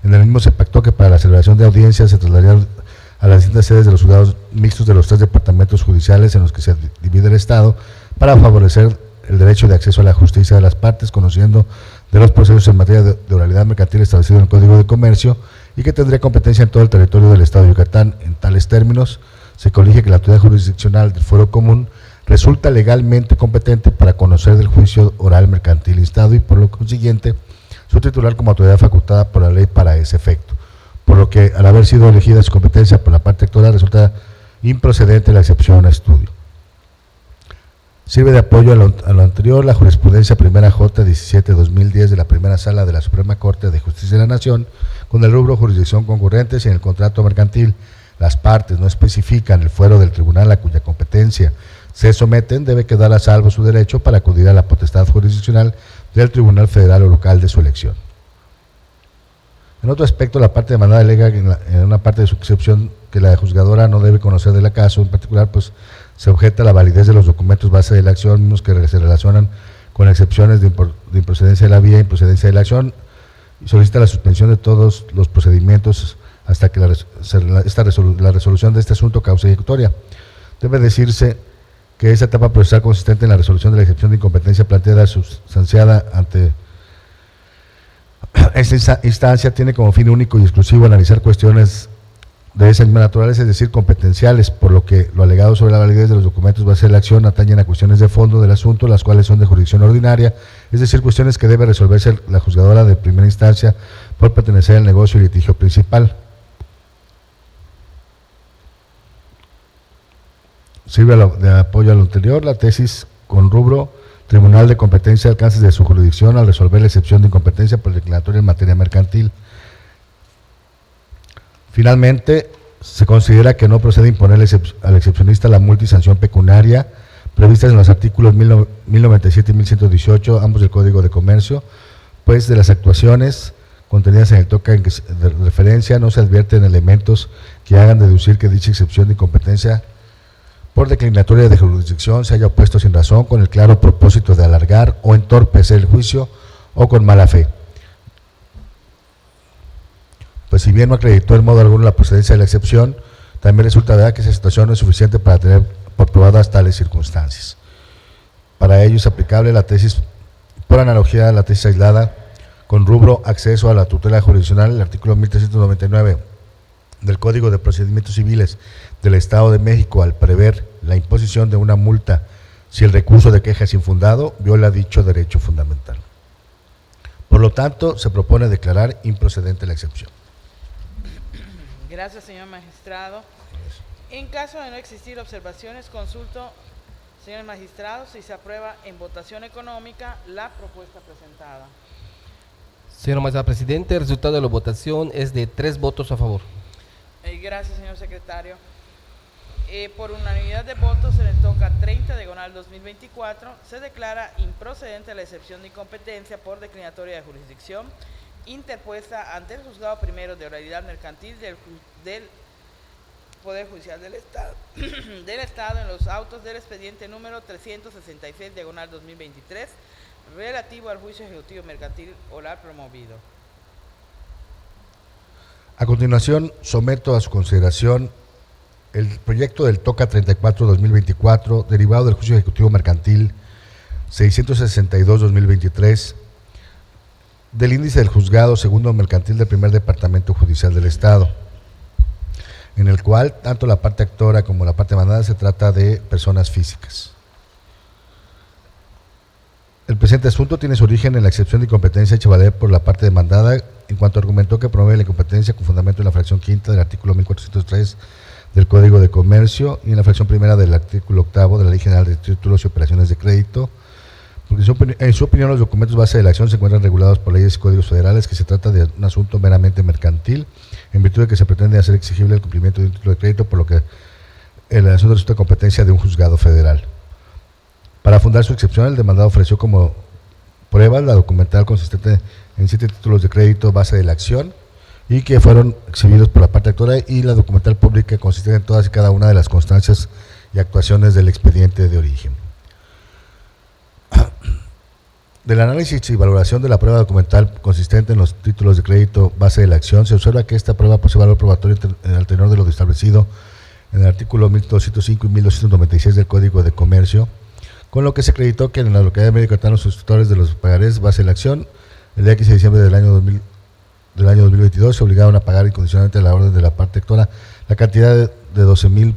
En el mismo se pactó que para la celebración de audiencias se trasladaría a las distintas sedes de los juzgados mixtos de los 3 departamentos judiciales en los que se divide el Estado, para favorecer el derecho de acceso a la justicia de las partes, conociendo de los procesos en materia de oralidad mercantil establecido en el Código de Comercio, y que tendría competencia en todo el territorio del Estado de Yucatán. En tales términos, se colige que la autoridad jurisdiccional del Fuero Común resulta legalmente competente para conocer del juicio oral mercantil instado y, por lo consiguiente, su titular como autoridad facultada por la ley para ese efecto, por lo que, al haber sido elegida su competencia por la parte actora, resulta improcedente la excepción a estudio. Sirve de apoyo a lo anterior la jurisprudencia primera J 17-2010 de la Primera Sala de la Suprema Corte de Justicia de la Nación, con el rubro jurisdicción concurrente. Si en el contrato mercantil las partes no especifican el fuero del tribunal a cuya competencia se someten, debe quedar a salvo su derecho para acudir a la potestad jurisdiccional del Tribunal Federal o local de su elección. En otro aspecto, la parte demandada alega en una parte de su excepción que la juzgadora no debe conocer del caso. En particular, pues se objeta la validez de los documentos base de la acción, mismos que se relacionan con excepciones de improcedencia de la vía e improcedencia de la acción, y solicita la suspensión de todos los procedimientos hasta que la resolución de este asunto cause ejecutoria. Debe decirse que esa etapa procesal consistente en la resolución de la excepción de incompetencia planteada sustanciada ante esta instancia tiene como fin único y exclusivo analizar cuestiones de esa misma naturaleza, es decir, competenciales, por lo que lo alegado sobre la validez de los documentos base de la acción atañen a cuestiones de fondo del asunto, las cuales son de jurisdicción ordinaria, es decir, cuestiones que debe resolverse la juzgadora de primera instancia por pertenecer al negocio y litigio principal. Sirve de apoyo a lo anterior la tesis con rubro Tribunal de Competencia alcances de su jurisdicción al resolver la excepción de incompetencia por el declaratorio en materia mercantil. Finalmente, se considera que no procede imponer al excepcionista la multa y sanción pecuniaria previstas en los artículos 1097 y 1118, ambos del Código de Comercio, pues de las actuaciones contenidas en el toca en que de referencia no se advierten elementos que hagan deducir que dicha excepción de incompetencia por declinatoria de jurisdicción se haya opuesto sin razón, con el claro propósito de alargar o entorpecer el juicio o con mala fe. Pues si bien no acreditó en modo alguno la procedencia de la excepción, también resulta verdad que esa situación no es suficiente para tener por probadas tales circunstancias. Para ello es aplicable la tesis, por analogía a la tesis aislada, con rubro acceso a la tutela jurisdiccional, el artículo 1399 del Código de Procedimientos Civiles del Estado de México, al prever la imposición de una multa si el recurso de queja es infundado, viola dicho derecho fundamental. Por lo tanto, se propone declarar improcedente la excepción. Gracias, señor magistrado. En caso de no existir observaciones, consulto, señor magistrado, si se aprueba en votación económica la propuesta presentada. Señor magistrado presidente, el resultado de la votación es de 3 votos a favor. Gracias, señor secretario. Por unanimidad de votos, se le toca 30/2024, se declara improcedente la excepción de incompetencia por declinatoria de jurisdicción interpuesta ante el Juzgado Primero de Oralidad Mercantil Poder Judicial del Estado, del Estado en los autos del expediente número 366, diagonal 2023, relativo al juicio ejecutivo mercantil oral promovido. A continuación, someto a su consideración el proyecto del TOCA 34-2024, derivado del juicio ejecutivo mercantil 662-2023, del índice del juzgado segundo mercantil del primer departamento judicial del Estado, en el cual tanto la parte actora como la parte demandada se trata de personas físicas. El presente asunto tiene su origen en la excepción de incompetencia hecha valer por la parte demandada en cuanto argumentó que promueve la incompetencia con fundamento en la fracción quinta del artículo 1403 del Código de Comercio y en la fracción primera del artículo octavo de la Ley General de Títulos y Operaciones de Crédito, porque en su opinión los documentos base de la acción se encuentran regulados por leyes y códigos federales, que se trata de un asunto meramente mercantil, en virtud de que se pretende hacer exigible el cumplimiento de un título de crédito, por lo que el asunto resulta de competencia de un juzgado federal. Para fundar su excepción, el demandado ofreció como prueba la documental consistente en 7 títulos de crédito base de la acción y que fueron exhibidos por la parte actora, y la documental pública consistente en todas y cada una de las constancias y actuaciones del expediente de origen. Del análisis y valoración de la prueba documental consistente en los títulos de crédito base de la acción, se observa que esta prueba posee valor probatorio al tenor de lo establecido en el artículo 1205 y 1296 del Código de Comercio, con lo que se acreditó que en la localidad de Mérida, Yucatán, los suscriptores de los pagarés base de la acción, el día 15 de diciembre del año 2022, se obligaron a pagar incondicionalmente a la orden de la parte actora la cantidad de 12,000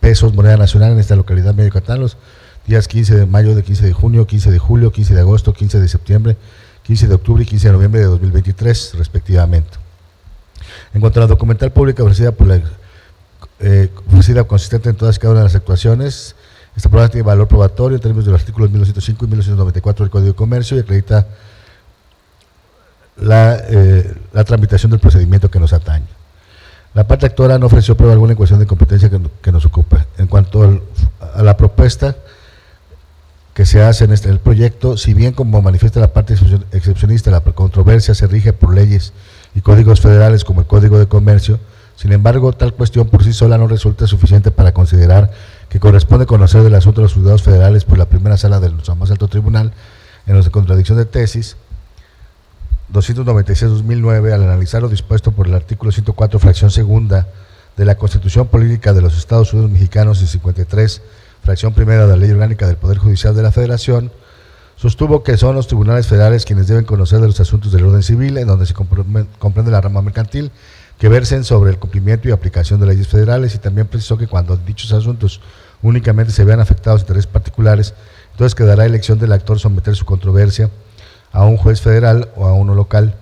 pesos moneda nacional en esta localidad de Mérida, Yucatán, los días 15 de mayo, de 15 de junio, 15 de julio, 15 de agosto, 15 de septiembre, 15 de octubre y 15 de noviembre de 2023, respectivamente. En cuanto a la documental pública ofrecida consistente en todas y cada una de las actuaciones, esta prueba tiene valor probatorio en términos de los artículos 1205 y 1294 del Código de Comercio y acredita la tramitación del procedimiento que nos atañe. La parte actora no ofreció prueba alguna en cuestión de competencia que nos ocupa. En cuanto a la propuesta que se hace en el proyecto, si bien como manifiesta la parte excepcionista, la controversia se rige por leyes y códigos federales como el Código de Comercio, sin embargo, tal cuestión por sí sola no resulta suficiente para considerar que corresponde conocer del asunto de los juzgados federales por la primera sala del más alto tribunal, en los de contradicción de tesis 296-2009, al analizar lo dispuesto por el artículo 104, fracción segunda de la Constitución Política de los Estados Unidos Mexicanos y 53, fracción primera de la Ley Orgánica del Poder Judicial de la Federación, sostuvo que son los tribunales federales quienes deben conocer de los asuntos del orden civil, en donde se comprende la rama mercantil, que versen sobre el cumplimiento y aplicación de leyes federales, y también precisó que cuando dichos asuntos únicamente se vean afectados intereses particulares, entonces quedará elección del actor someter su controversia a un juez federal o a uno local,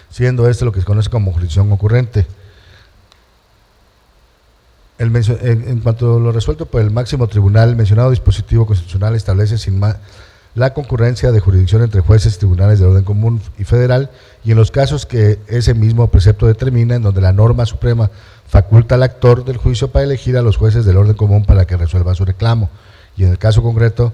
siendo este lo que se conoce como jurisdicción concurrente. En cuanto a lo resuelto por el máximo tribunal, el mencionado dispositivo constitucional establece sin más la concurrencia de jurisdicción entre jueces y tribunales de orden común y federal, y en los casos que ese mismo precepto determina, en donde la norma suprema faculta al actor del juicio para elegir a los jueces del orden común para que resuelvan su reclamo. Y en el caso concreto,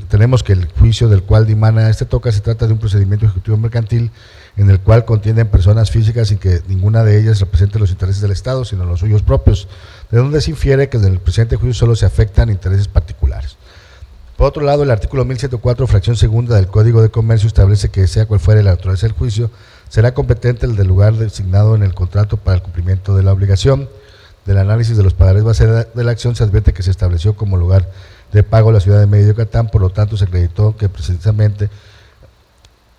tenemos que el juicio del cual dimana este TOCA se trata de un procedimiento ejecutivo mercantil en el cual contienen personas físicas sin que ninguna de ellas represente los intereses del Estado, sino los suyos propios, de donde se infiere que en el presente juicio solo se afectan intereses particulares. Por otro lado, el artículo 1104, fracción segunda del Código de Comercio establece que, sea cual fuere la naturaleza del juicio, será competente el del lugar designado en el contrato para el cumplimiento de la obligación. Del análisis de los pagarés base de la acción se advierte que se estableció como lugar de pago la ciudad de Mérida, Yucatán, por lo tanto se acreditó que precisamente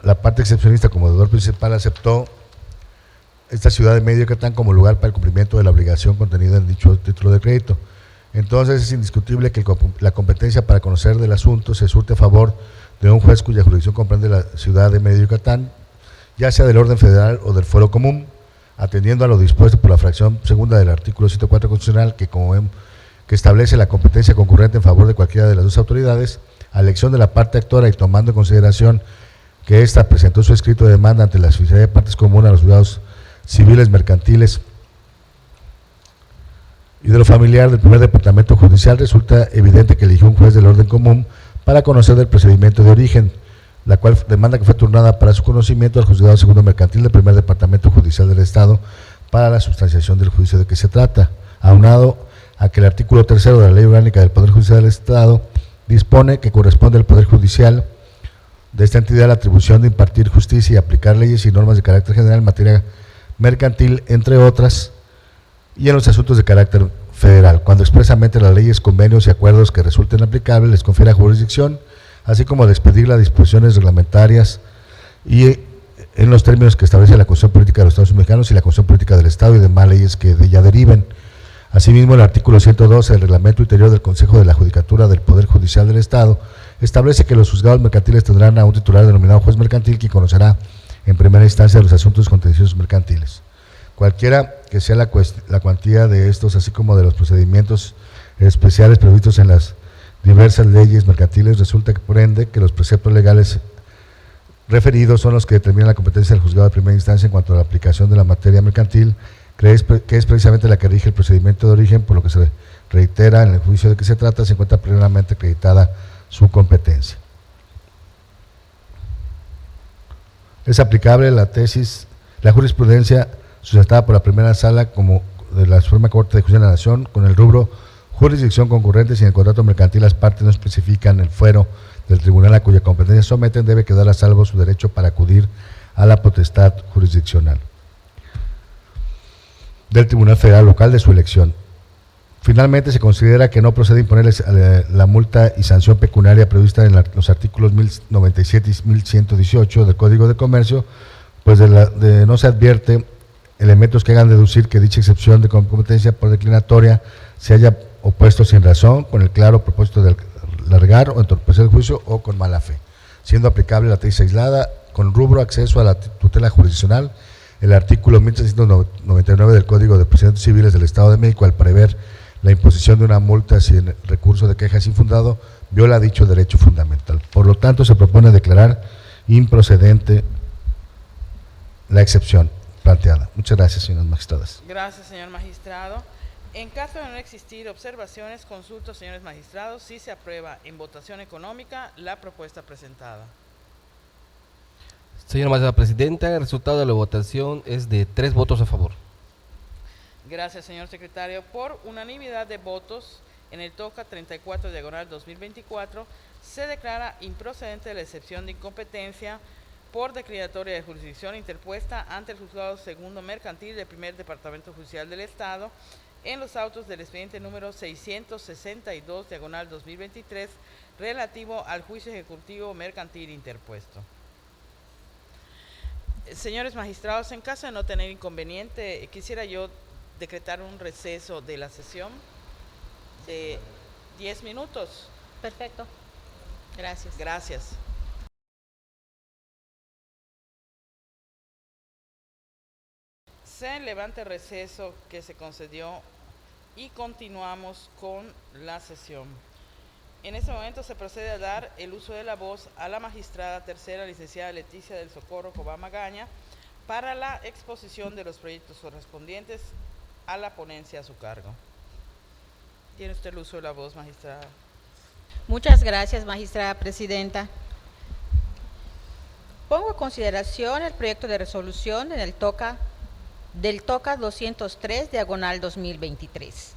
la parte excepcionista como deudor principal aceptó esta ciudad de Mérida, Yucatán como lugar para el cumplimiento de la obligación contenida en dicho título de crédito. Entonces es indiscutible que la competencia para conocer del asunto se surte a favor de un juez cuya jurisdicción comprende la ciudad de Mérida, Yucatán, ya sea del orden federal o del fuero común, atendiendo a lo dispuesto por la fracción segunda del artículo 104 constitucional, que establece la competencia concurrente en favor de cualquiera de las dos autoridades, a elección de la parte actora y tomando en consideración que ésta presentó su escrito de demanda ante la Sociedad de Partes Comunes a los juzgados civiles mercantiles y de lo familiar del primer departamento judicial, resulta evidente que eligió un juez del orden común para conocer del procedimiento de origen, la cual demanda que fue turnada para su conocimiento al Juzgado Segundo Mercantil del Primer Departamento Judicial del Estado para la sustanciación del juicio de que se trata, aunado a que el artículo 3 de la Ley Orgánica del Poder Judicial del Estado dispone que corresponde al Poder Judicial de esta entidad la atribución de impartir justicia y aplicar leyes y normas de carácter general en materia mercantil, entre otras, y en los asuntos de carácter federal, cuando expresamente las leyes, convenios y acuerdos que resulten aplicables les confiera jurisdicción, así como de expedir las disposiciones reglamentarias y en los términos que establece la Constitución Política de los Estados Mexicanos y la Constitución Política del Estado y demás leyes que de ella deriven. Asimismo, el artículo 112 del Reglamento Interior del Consejo de la Judicatura del Poder Judicial del Estado establece que los juzgados mercantiles tendrán a un titular denominado juez mercantil, quien conocerá en primera instancia los asuntos contenciosos mercantiles. Cualquiera que sea la cuantía de estos, así como de los procedimientos especiales previstos en las diversas leyes mercantiles, resulta que por ende que los preceptos legales referidos son los que determinan la competencia del juzgado de primera instancia en cuanto a la aplicación de la materia mercantil, que es precisamente la que rige el procedimiento de origen, por lo que se reitera en el juicio de que se trata, se encuentra plenamente acreditada su competencia. Es aplicable la jurisprudencia sustentada por la primera sala como de la Suprema Corte de Justicia de la Nación con el rubro jurisdicción concurrente. Si en el contrato mercantil las partes no especifican el fuero del tribunal a cuya competencia someten, debe quedar a salvo su derecho para acudir a la potestad jurisdiccional del Tribunal Federal Local de su elección. Finalmente, se considera que no procede imponerles la multa y sanción pecuniaria prevista en los artículos 1097 y 1118 del Código de Comercio, pues de no se advierte elementos que hagan deducir que dicha excepción de competencia por declinatoria se haya opuesto sin razón, con el claro propósito de alargar o entorpecer el juicio o con mala fe, siendo aplicable la tesis aislada con rubro acceso a la tutela jurisdiccional, el artículo 1399 del Código de Procedimientos Civiles del Estado de México, al prever la imposición de una multa si el recurso de queja es infundado, viola dicho derecho fundamental. Por lo tanto, se propone declarar improcedente la excepción planteada. Muchas gracias, señoras magistradas. Gracias, señor magistrado. En caso de no existir observaciones, consulto, señores magistrados, si se aprueba en votación económica la propuesta presentada. Señora magistrada presidenta, el resultado de la votación es de 3 votos a favor. Gracias, señor secretario. Por unanimidad de votos, en el TOCA 34/2024, se declara improcedente la excepción de incompetencia por declinatoria de jurisdicción interpuesta ante el Juzgado Segundo Mercantil del Primer Departamento Judicial del Estado en los autos del expediente número 662/2023 relativo al juicio ejecutivo mercantil interpuesto. Señores magistrados, en caso de no tener inconveniente, quisiera yo decretar un receso de la sesión de 10 minutos. Perfecto. Gracias. Gracias. Se levanta el receso que se concedió y continuamos con la sesión. En este momento se procede a dar el uso de la voz a la magistrada tercera, licenciada Leticia del Socorro Cobá Magaña, para la exposición de los proyectos correspondientes a la ponencia a su cargo. Tiene usted el uso de la voz, magistrada. Muchas gracias, magistrada presidenta. Pongo a consideración el proyecto de resolución del TOCA 203/2023.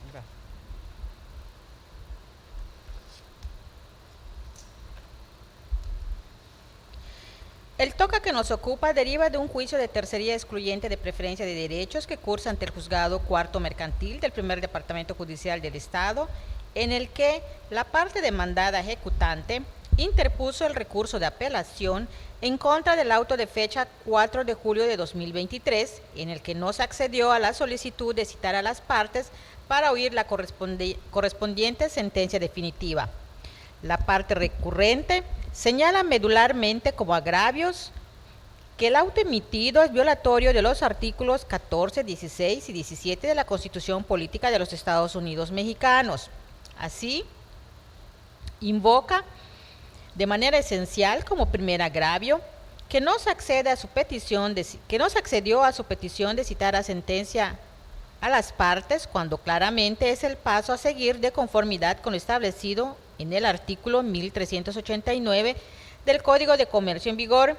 El TOCA que nos ocupa deriva de un juicio de tercería excluyente de preferencia de derechos que cursa ante el Juzgado Cuarto Mercantil del Primer Departamento Judicial del Estado, en el que la parte demandada ejecutante interpuso el recurso de apelación en contra del auto de fecha 4 de julio de 2023, en el que no se accedió a la solicitud de citar a las partes para oír la correspondiente sentencia definitiva. La parte recurrente señala medularmente como agravios que el auto emitido es violatorio de los artículos 14, 16 y 17 de la Constitución Política de los Estados Unidos Mexicanos. Así, invoca de manera esencial como primer agravio que no se accedió a su petición de citar a sentencia a las partes, cuando claramente es el paso a seguir de conformidad con lo establecido en el artículo 1389 del Código de Comercio en vigor.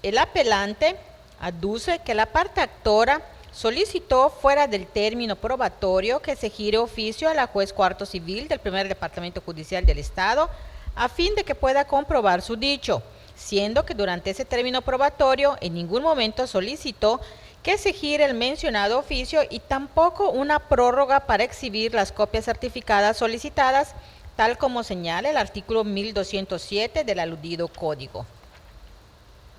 El apelante aduce que la parte actora solicitó fuera del término probatorio que se gire oficio a la juez cuarto civil del primer departamento judicial del Estado a fin de que pueda comprobar su dicho, siendo que durante ese término probatorio en ningún momento solicitó que se gire el mencionado oficio y tampoco una prórroga para exhibir las copias certificadas solicitadas, tal como señala el artículo 1207 del aludido código.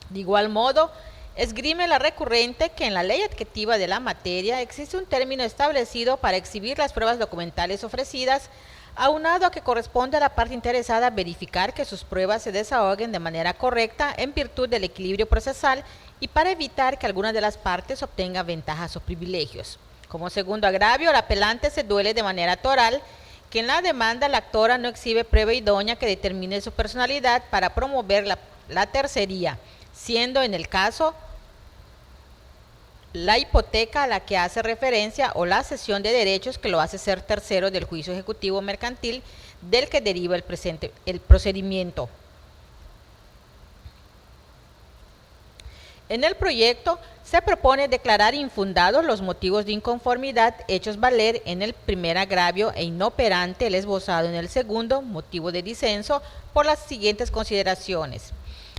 De igual modo, esgrime la recurrente que en la ley adjetiva de la materia existe un término establecido para exhibir las pruebas documentales ofrecidas, aunado a que corresponde a la parte interesada verificar que sus pruebas se desahoguen de manera correcta en virtud del equilibrio procesal y para evitar que alguna de las partes obtenga ventajas o privilegios. Como segundo agravio, el apelante se duele de manera toral que en la demanda la actora no exhibe prueba idónea que determine su personalidad para promover la tercería, siendo en el caso la hipoteca a la que hace referencia o la cesión de derechos que lo hace ser tercero del juicio ejecutivo mercantil del que deriva el procedimiento. En el proyecto se propone declarar infundados los motivos de inconformidad hechos valer en el primer agravio e inoperante el esbozado en el segundo, motivo de disenso, por las siguientes consideraciones.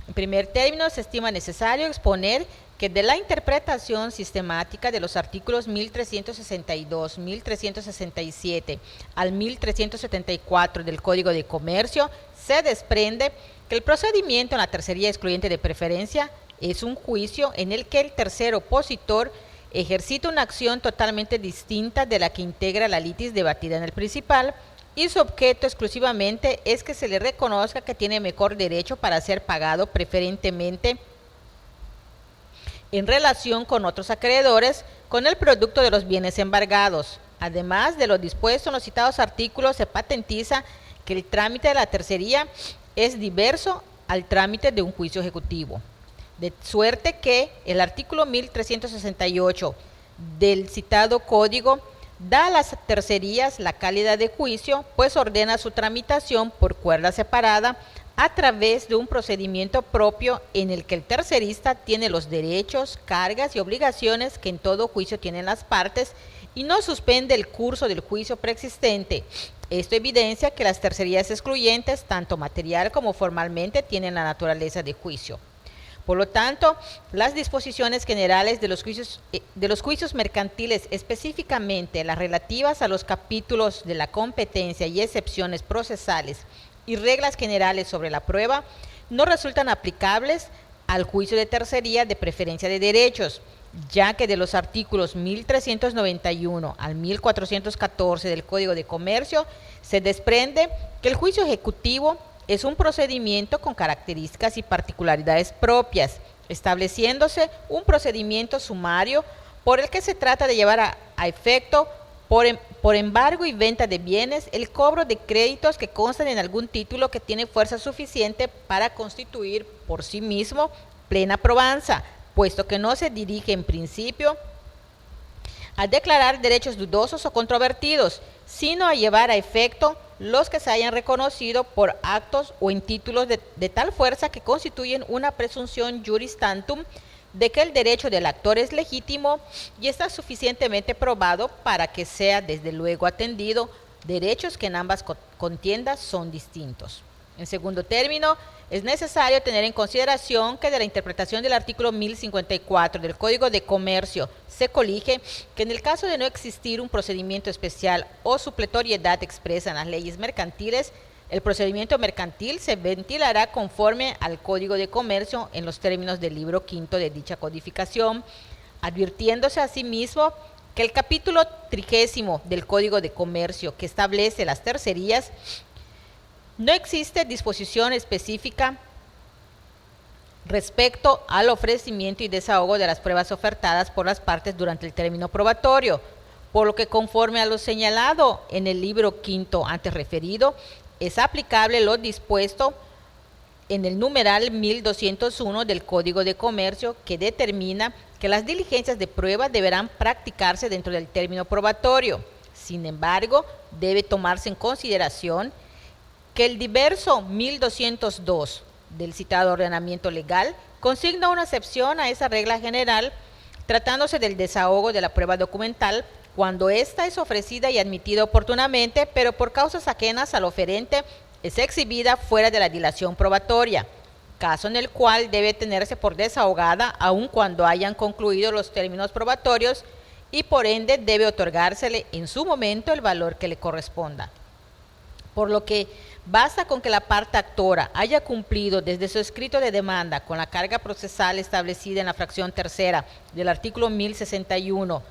En primer término, se estima necesario exponer que de la interpretación sistemática de los artículos 1362, 1367 al 1374 del Código de Comercio, se desprende que el procedimiento en la tercería excluyente de preferencia es un juicio en el que el tercero opositor ejercita una acción totalmente distinta de la que integra la litis debatida en el principal, y su objeto exclusivamente es que se le reconozca que tiene mejor derecho para ser pagado preferentemente en relación con otros acreedores con el producto de los bienes embargados. Además de lo dispuesto en los citados artículos, se patentiza que el trámite de la tercería es diverso al trámite de un juicio ejecutivo, de suerte que el artículo 1368 del citado código da a las tercerías la calidad de juicio, pues ordena su tramitación por cuerda separada a través de un procedimiento propio en el que el tercerista tiene los derechos, cargas y obligaciones que en todo juicio tienen las partes y no suspende el curso del juicio preexistente. Esto evidencia que las tercerías excluyentes, tanto material como formalmente, tienen la naturaleza de juicio. Por lo tanto, las disposiciones generales de los juicios mercantiles, específicamente las relativas a los capítulos de la competencia y excepciones procesales y reglas generales sobre la prueba, no resultan aplicables al juicio de tercería de preferencia de derechos, ya que de los artículos 1391 al 1414 del Código de Comercio se desprende que el juicio ejecutivo es un procedimiento con características y particularidades propias, estableciéndose un procedimiento sumario por el que se trata de llevar a efecto por embargo y venta de bienes el cobro de créditos que constan en algún título que tiene fuerza suficiente para constituir por sí mismo plena probanza, puesto que no se dirige en principio a declarar derechos dudosos o controvertidos, sino a llevar a efecto los que se hayan reconocido por actos o en títulos de tal fuerza que constituyen una presunción juris tantum de que el derecho del actor es legítimo y está suficientemente probado para que sea desde luego atendido, derechos que en ambas contiendas son distintos. En segundo término, es necesario tener en consideración que de la interpretación del artículo 1054 del Código de Comercio se colige que en el caso de no existir un procedimiento especial o supletoriedad expresa en las leyes mercantiles, el procedimiento mercantil se ventilará conforme al Código de Comercio en los términos del libro quinto de dicha codificación, advirtiéndose asimismo que el capítulo 30 del Código de Comercio que establece las tercerías no existe disposición específica respecto al ofrecimiento y desahogo de las pruebas ofertadas por las partes durante el término probatorio, por lo que conforme a lo señalado en el libro quinto antes referido, es aplicable lo dispuesto en el numeral 1201 del Código de Comercio que determina que las diligencias de prueba deberán practicarse dentro del término probatorio. Sin embargo, debe tomarse en consideración que el diverso 1202 del citado ordenamiento legal consigna una excepción a esa regla general tratándose del desahogo de la prueba documental cuando ésta es ofrecida y admitida oportunamente, pero por causas ajenas al oferente es exhibida fuera de la dilación probatoria, caso en el cual debe tenerse por desahogada aun cuando hayan concluido los términos probatorios y por ende debe otorgársele en su momento el valor que le corresponda. Por lo que basta con que la parte actora haya cumplido desde su escrito de demanda con la carga procesal establecida en la fracción tercera del artículo 1061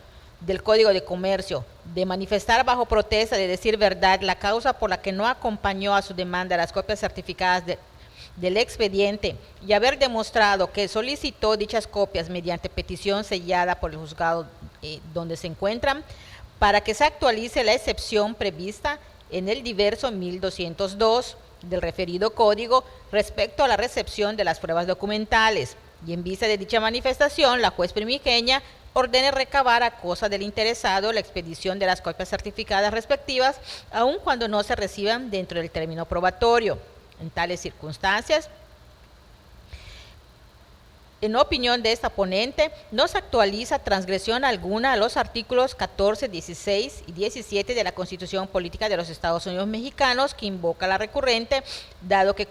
del Código de Comercio, de manifestar bajo protesta de decir verdad la causa por la que no acompañó a su demanda las copias certificadas del expediente y haber demostrado que solicitó dichas copias mediante petición sellada por el juzgado donde se encuentran, para que se actualice la excepción prevista en el diverso 1202 del referido código respecto a la recepción de las pruebas documentales, y en vista de dicha manifestación, la juez primigenia ordene recabar a cosa del interesado la expedición de las copias certificadas respectivas, aun cuando no se reciban dentro del término probatorio. En tales circunstancias, en opinión de esta ponente, no se actualiza transgresión alguna a los artículos 14, 16 y 17 de la Constitución Política de los Estados Unidos Mexicanos que invoca la recurrente, dado que,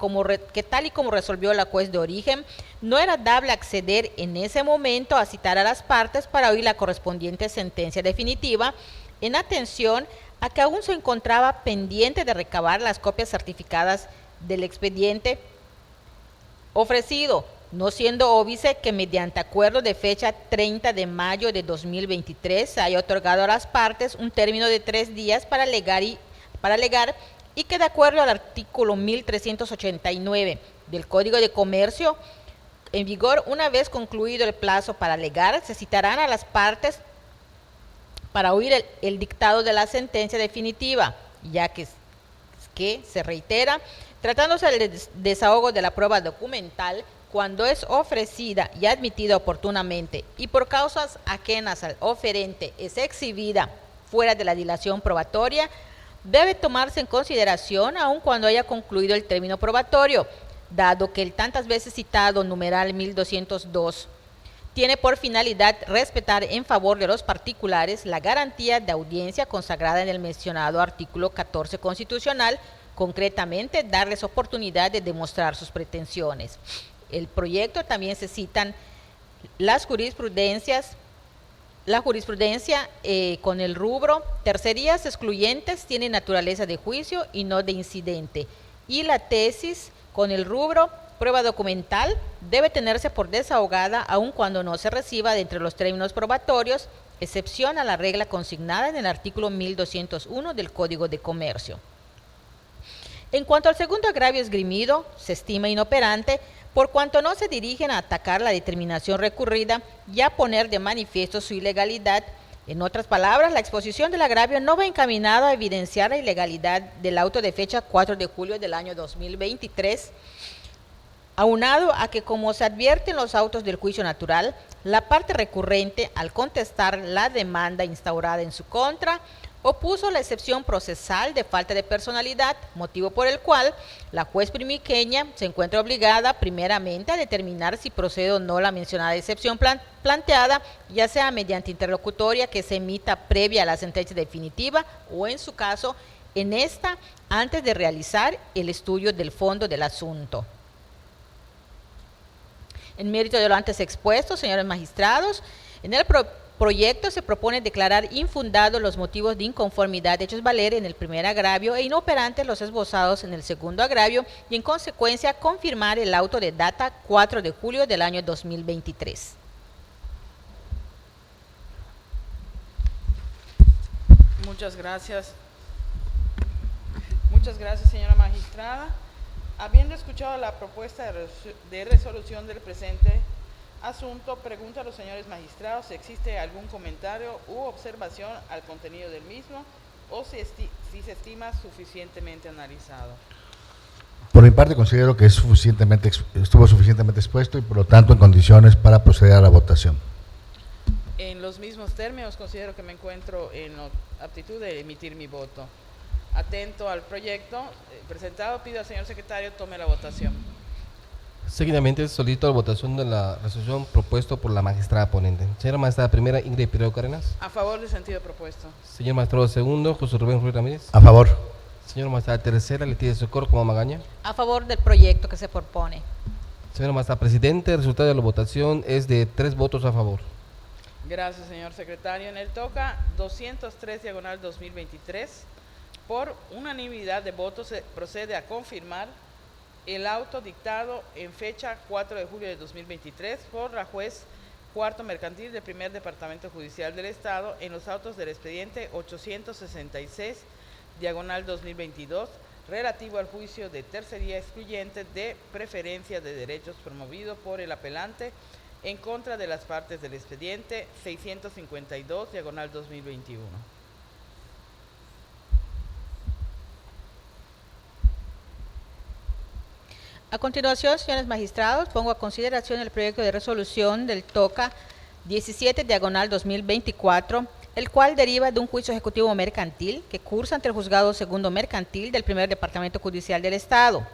tal y como resolvió la juez de origen, no era dable acceder en ese momento a citar a las partes para oír la correspondiente sentencia definitiva, en atención a que aún se encontraba pendiente de recabar las copias certificadas del expediente ofrecido, no siendo óbice que mediante acuerdo de fecha 30 de mayo de 2023 se haya otorgado a las partes un término de 3 días para alegar y que de acuerdo al artículo 1389 del Código de Comercio en vigor, una vez concluido el plazo para alegar, se citarán a las partes para oír el dictado de la sentencia definitiva, ya que se reitera, tratándose del desahogo de la prueba documental, cuando es ofrecida y admitida oportunamente y por causas ajenas al oferente es exhibida fuera de la dilación probatoria, debe tomarse en consideración aun cuando haya concluido el término probatorio, dado que el tantas veces citado numeral 1202 tiene por finalidad respetar en favor de los particulares la garantía de audiencia consagrada en el mencionado artículo 14 constitucional, concretamente darles oportunidad de demostrar sus pretensiones. El proyecto también se citan la jurisprudencia con el rubro tercerías excluyentes tienen naturaleza de juicio y no de incidente, y la tesis con el rubro prueba documental debe tenerse por desahogada aun cuando no se reciba de entre los términos probatorios, excepción a la regla consignada en el artículo 1201 del Código de Comercio. En cuanto al segundo agravio esgrimido, se estima inoperante por cuanto no se dirigen a atacar la determinación recurrida y a poner de manifiesto su ilegalidad. En otras palabras, la exposición del agravio no va encaminado a evidenciar la ilegalidad del auto de fecha 4 de julio del año 2023, aunado a que, como se advierte en los autos del juicio natural, la parte recurrente, al contestar la demanda instaurada en su contra, opuso la excepción procesal de falta de personalidad, motivo por el cual la juez primiqueña se encuentra obligada primeramente a determinar si procede o no la mencionada excepción planteada, ya sea mediante interlocutoria que se emita previa a la sentencia definitiva o en su caso en esta antes de realizar el estudio del fondo del asunto. En mérito de lo antes expuesto, señores magistrados, en el proyecto se propone declarar infundados los motivos de inconformidad hechos valer en el primer agravio e inoperantes los esbozados en el segundo agravio y en consecuencia confirmar el auto de data 4 de julio del año 2023. Muchas gracias. Muchas gracias, señora magistrada. Habiendo escuchado la propuesta de resolución del presente asunto, pregunto a los señores magistrados si existe algún comentario u observación al contenido del mismo o si se estima suficientemente analizado. Por mi parte, considero que estuvo suficientemente expuesto y por lo tanto en condiciones para proceder a la votación. En los mismos términos, considero que me encuentro en aptitud de emitir mi voto. Atento al proyecto presentado, pido al señor secretario tome la votación. Seguidamente solicito la votación de la resolución propuesta por la magistrada ponente. Señora magistrada primera, Ingrid Piroyo Cárdenas. A favor del sentido propuesto. Señor magistrado segundo, José Rubén Ruiz Ramírez. A favor. Señor magistrada tercera, Leticia Socorro como Magaña. A favor del proyecto que se propone. Señora magistrada presidente, el resultado de la votación es de 3 votos a favor. Gracias, señor secretario. En el toca 203/2023, por unanimidad de votos se procede a confirmar el auto dictado en fecha 4 de julio de 2023 por la juez cuarto mercantil del primer departamento judicial del Estado en los autos del expediente 866/2022 relativo al juicio de tercería excluyente de preferencia de derechos promovido por el apelante en contra de las partes del expediente 652/2021. A continuación, señores magistrados, pongo a consideración el proyecto de resolución del TOCA 17/2024, el cual deriva de un juicio ejecutivo mercantil que cursa ante el Juzgado Segundo Mercantil del Primer Departamento Judicial del Estado.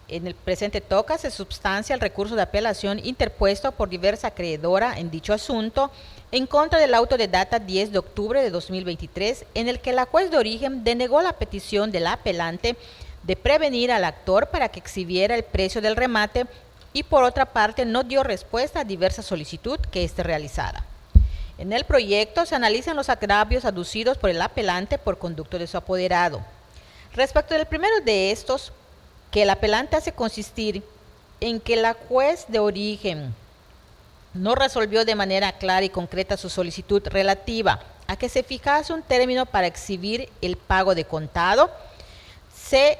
En el presente TOCA se substancia el recurso de apelación interpuesto por diversa acreedora en dicho asunto en contra del auto de data 10 de octubre de 2023, en el que la juez de origen denegó la petición del apelante de prevenir al actor para que exhibiera el precio del remate y por otra parte no dio respuesta a diversa solicitud que éste realizara. En el proyecto se analizan los agravios aducidos por el apelante por conducto de su apoderado. Respecto del primero de estos, que el apelante hace consistir en que la juez de origen no resolvió de manera clara y concreta su solicitud relativa a que se fijase un término para exhibir el pago de contado, se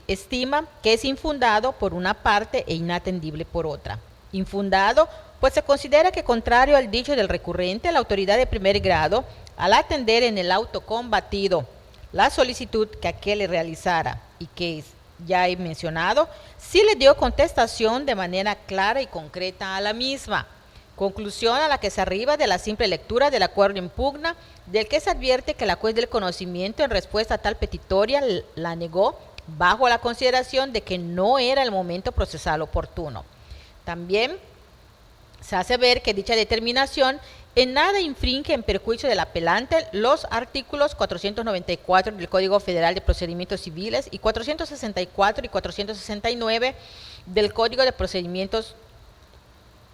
estima que es infundado por una parte e inatendible por otra. Infundado, pues se considera que contrario al dicho del recurrente, la autoridad de primer grado, al atender en el auto combatido la solicitud que aquel le realizara y que ya he mencionado, sí le dio contestación de manera clara y concreta a la misma. Conclusión a la que se arriba de la simple lectura del acuerdo en pugna, del que se advierte que la juez del conocimiento en respuesta a tal petitoria la negó bajo la consideración de que no era el momento procesal oportuno. También se hace ver que dicha determinación en nada infringe en perjuicio del apelante los artículos 494 del Código Federal de Procedimientos Civiles y 464 y 469 del Código de Procedimientos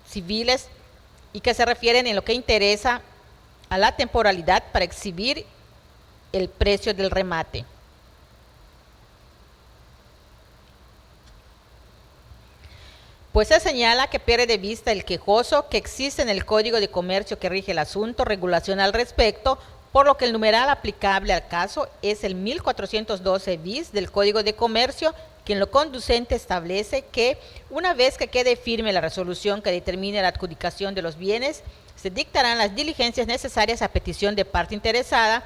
Civiles y que se refieren en lo que interesa a la temporalidad para exhibir el precio del remate. Pues se señala que pierde de vista el quejoso que existe en el Código de Comercio que rige el asunto, regulación al respecto, por lo que el numeral aplicable al caso es el 1412 bis del Código de Comercio, que en lo conducente establece que una vez que quede firme la resolución que determine la adjudicación de los bienes, se dictarán las diligencias necesarias a petición de parte interesada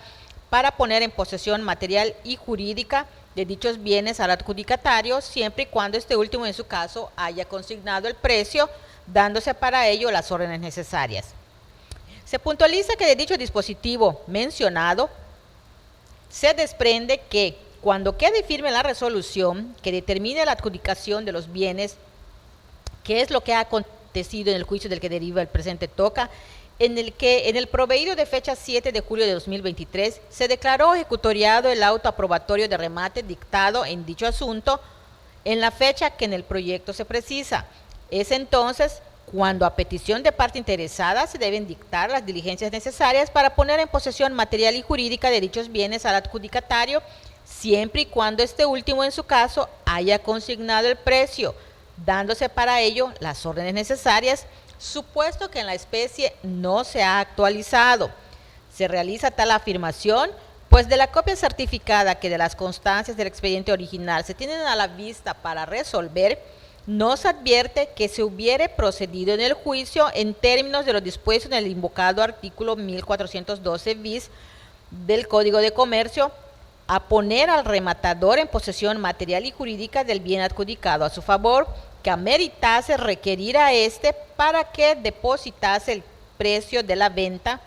para poner en posesión material y jurídica de dichos bienes al adjudicatario, siempre y cuando este último en su caso haya consignado el precio, dándose para ello las órdenes necesarias. Se puntualiza que de dicho dispositivo mencionado se desprende que cuando quede firme la resolución que determine la adjudicación de los bienes, que es lo que ha acontecido en el juicio del que deriva el presente TOCA, en el que en el proveído de fecha 7 de julio de 2023 se declaró ejecutoriado el auto aprobatorio de remate dictado en dicho asunto en la fecha que en el proyecto se precisa. Es entonces cuando a petición de parte interesada se deben dictar las diligencias necesarias para poner en posesión material y jurídica de dichos bienes al adjudicatario, siempre y cuando este último en su caso haya consignado el precio, dándose para ello las órdenes necesarias, supuesto que en la especie no se ha actualizado. Se realiza tal afirmación, pues de la copia certificada que de las constancias del expediente original se tienen a la vista para resolver, no se advierte que se hubiere procedido en el juicio en términos de lo dispuesto en el invocado artículo 1412 bis del Código de Comercio, a poner al rematador en posesión material y jurídica del bien adjudicado a su favor, que ameritase requerir a éste para que depositase el precio de la venta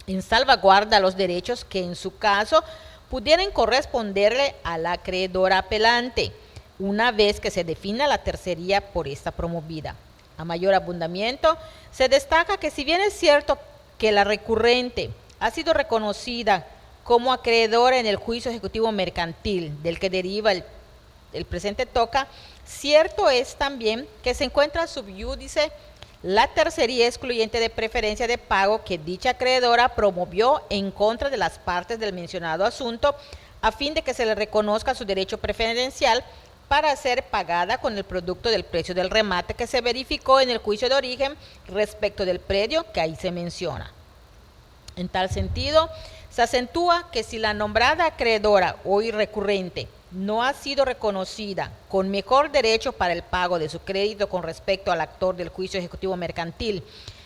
en salvaguarda los derechos que en su caso pudieran corresponderle a la acreedora apelante, una vez que se defina la tercería por esta promovida. A mayor abundamiento, se destaca que si bien es cierto que la recurrente ha sido reconocida como acreedora en el juicio ejecutivo mercantil del que deriva el presente toca, cierto es también que se encuentra sub iudice la tercería excluyente de preferencia de pago que dicha acreedora promovió en contra de las partes del mencionado asunto a fin de que se le reconozca su derecho preferencial para ser pagada con el producto del precio del remate que se verificó en el juicio de origen respecto del predio que ahí se menciona. En tal sentido, se acentúa que si la nombrada acreedora hoy recurrente no ha sido reconocida con mejor derecho para el pago de su crédito con respecto al actor del juicio ejecutivo mercantil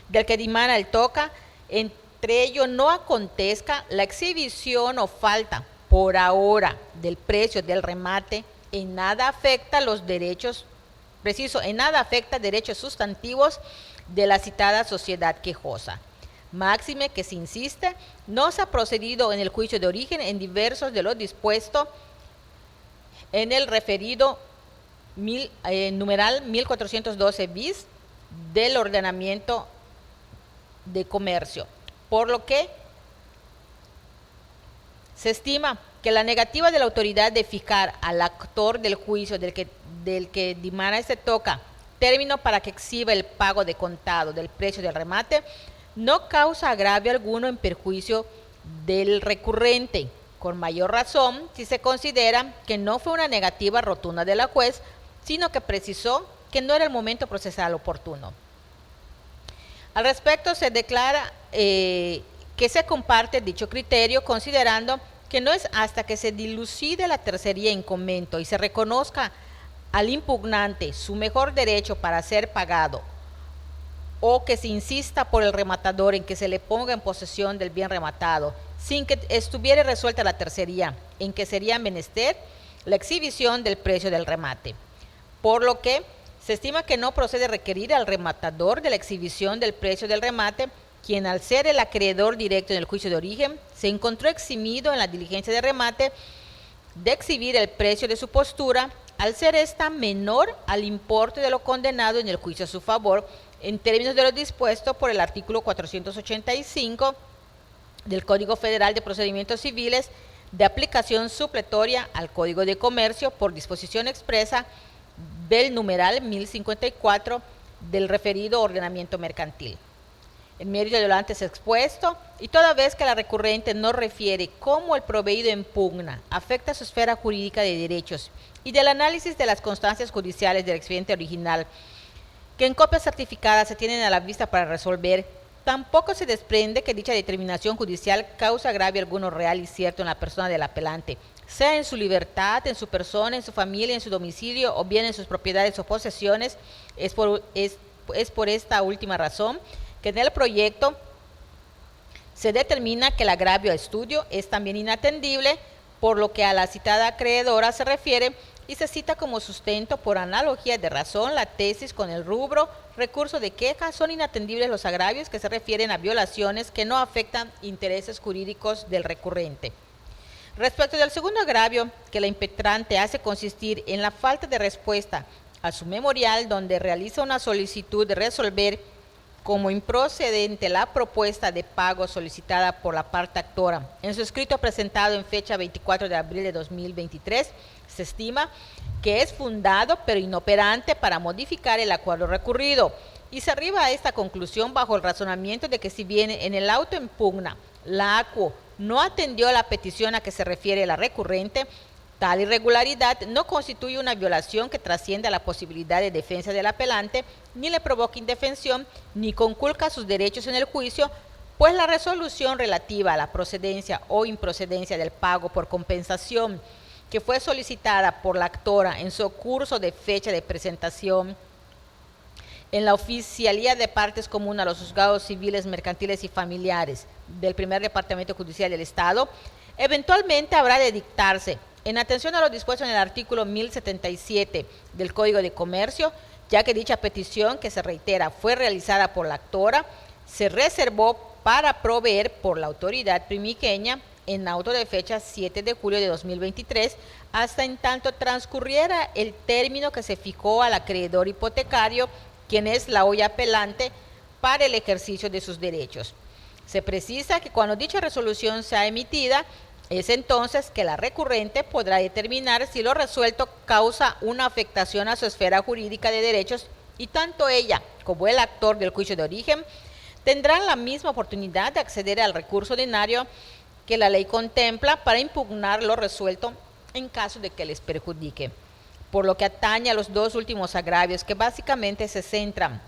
del que dimana el toca, entre ello no acontezca la exhibición o falta por ahora del precio del remate, en nada afecta los derechos, en nada afecta derechos sustantivos de la citada sociedad quejosa. Máxime que se insiste, no se ha procedido en el juicio de origen en diversos de los dispuestos en el referido numeral 1412 bis del ordenamiento de comercio, por lo que se estima que la negativa de la autoridad de fijar al actor del juicio del que dimana este toca término para que exhiba el pago de contado del precio del remate no causa agravio alguno en perjuicio del recurrente, con mayor razón si se considera que no fue una negativa rotunda de la juez, sino que precisó que no era el momento procesal oportuno. Al respecto se declara que se comparte dicho criterio, considerando que no es hasta que se dilucide la tercería en comento y se reconozca al impugnante su mejor derecho para ser pagado, o que se insista por el rematador en que se le ponga en posesión del bien rematado, sin que estuviera resuelta la tercería, en que sería menester la exhibición del precio del remate. Por lo que se estima que no procede requerir al rematador de la exhibición del precio del remate, quien al ser el acreedor directo en el juicio de origen, se encontró eximido en la diligencia de remate de exhibir el precio de su postura, al ser esta menor al importe de lo condenado en el juicio a su favor, en términos de lo dispuesto por el artículo 485 del Código Federal de Procedimientos Civiles, de aplicación supletoria al Código de Comercio por disposición expresa del numeral 1054 del referido ordenamiento mercantil. En mérito de lo antes expuesto, y toda vez que la recurrente no refiere cómo el proveído en pugna afecta su esfera jurídica de derechos y del análisis de las constancias judiciales del expediente original, que en copia certificada se tienen a la vista para resolver, tampoco se desprende que dicha determinación judicial causa agravio alguno real y cierto en la persona del apelante, sea en su libertad, en su persona, en su familia, en su domicilio o bien en sus propiedades o posesiones. Es por esta última razón que en el proyecto se determina que el agravio a estudio es también inatendible, por lo que a la citada acreedora se refiere, y se cita como sustento por analogía de razón la tesis con el rubro recurso de queja. Son inatendibles los agravios que se refieren a violaciones que no afectan intereses jurídicos del recurrente. Respecto del segundo agravio, que la impetrante hace consistir en la falta de respuesta a su memorial, donde realiza una solicitud de resolver como improcedente la propuesta de pago solicitada por la parte actora. En su escrito presentado en fecha 24 de abril de 2023, se estima que es fundado pero inoperante para modificar el acuerdo recurrido, y se arriba a esta conclusión bajo el razonamiento de que si bien en el auto en pugna la ACUO no atendió la petición a que se refiere la recurrente, tal irregularidad no constituye una violación que trascienda la posibilidad de defensa del apelante, ni le provoca indefensión, ni conculca sus derechos en el juicio, pues la resolución relativa a la procedencia o improcedencia del pago por compensación que fue solicitada por la actora en su curso de fecha de presentación en la Oficialía de Partes Comunes a los Juzgados Civiles, Mercantiles y Familiares del Primer Departamento Judicial del Estado, eventualmente habrá de dictarse en atención a lo dispuesto en el artículo 1077 del Código de Comercio, ya que dicha petición, que se reitera fue realizada por la actora, se reservó para proveer por la autoridad primiqueña en auto de fecha 7 de julio de 2023, hasta en tanto transcurriera el término que se fijó al acreedor hipotecario, quien es la olla apelante, para el ejercicio de sus derechos. Se precisa que cuando dicha resolución sea emitida, es entonces que la recurrente podrá determinar si lo resuelto causa una afectación a su esfera jurídica de derechos, y tanto ella como el actor del juicio de origen tendrán la misma oportunidad de acceder al recurso ordinario que la ley contempla para impugnar lo resuelto en caso de que les perjudique. Por lo que atañe a los dos últimos agravios, que básicamente se centran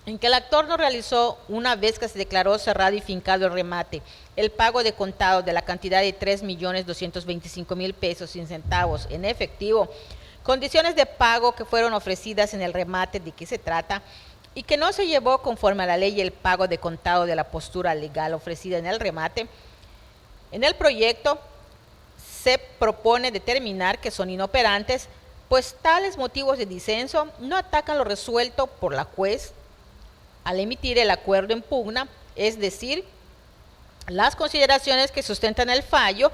en que el actor no realizó, una vez que se declaró cerrado y fincado el remate, el pago de contado de la cantidad de 3.225.000 pesos sin centavos en efectivo, condiciones de pago que fueron ofrecidas en el remate de que se trata, y que no se llevó conforme a la ley el pago de contado de la postura legal ofrecida en el remate. En el proyecto se propone determinar que son inoperantes, pues tales motivos de disenso no atacan lo resuelto por la juez al emitir el acuerdo en pugna, es decir, las consideraciones que sustentan el fallo,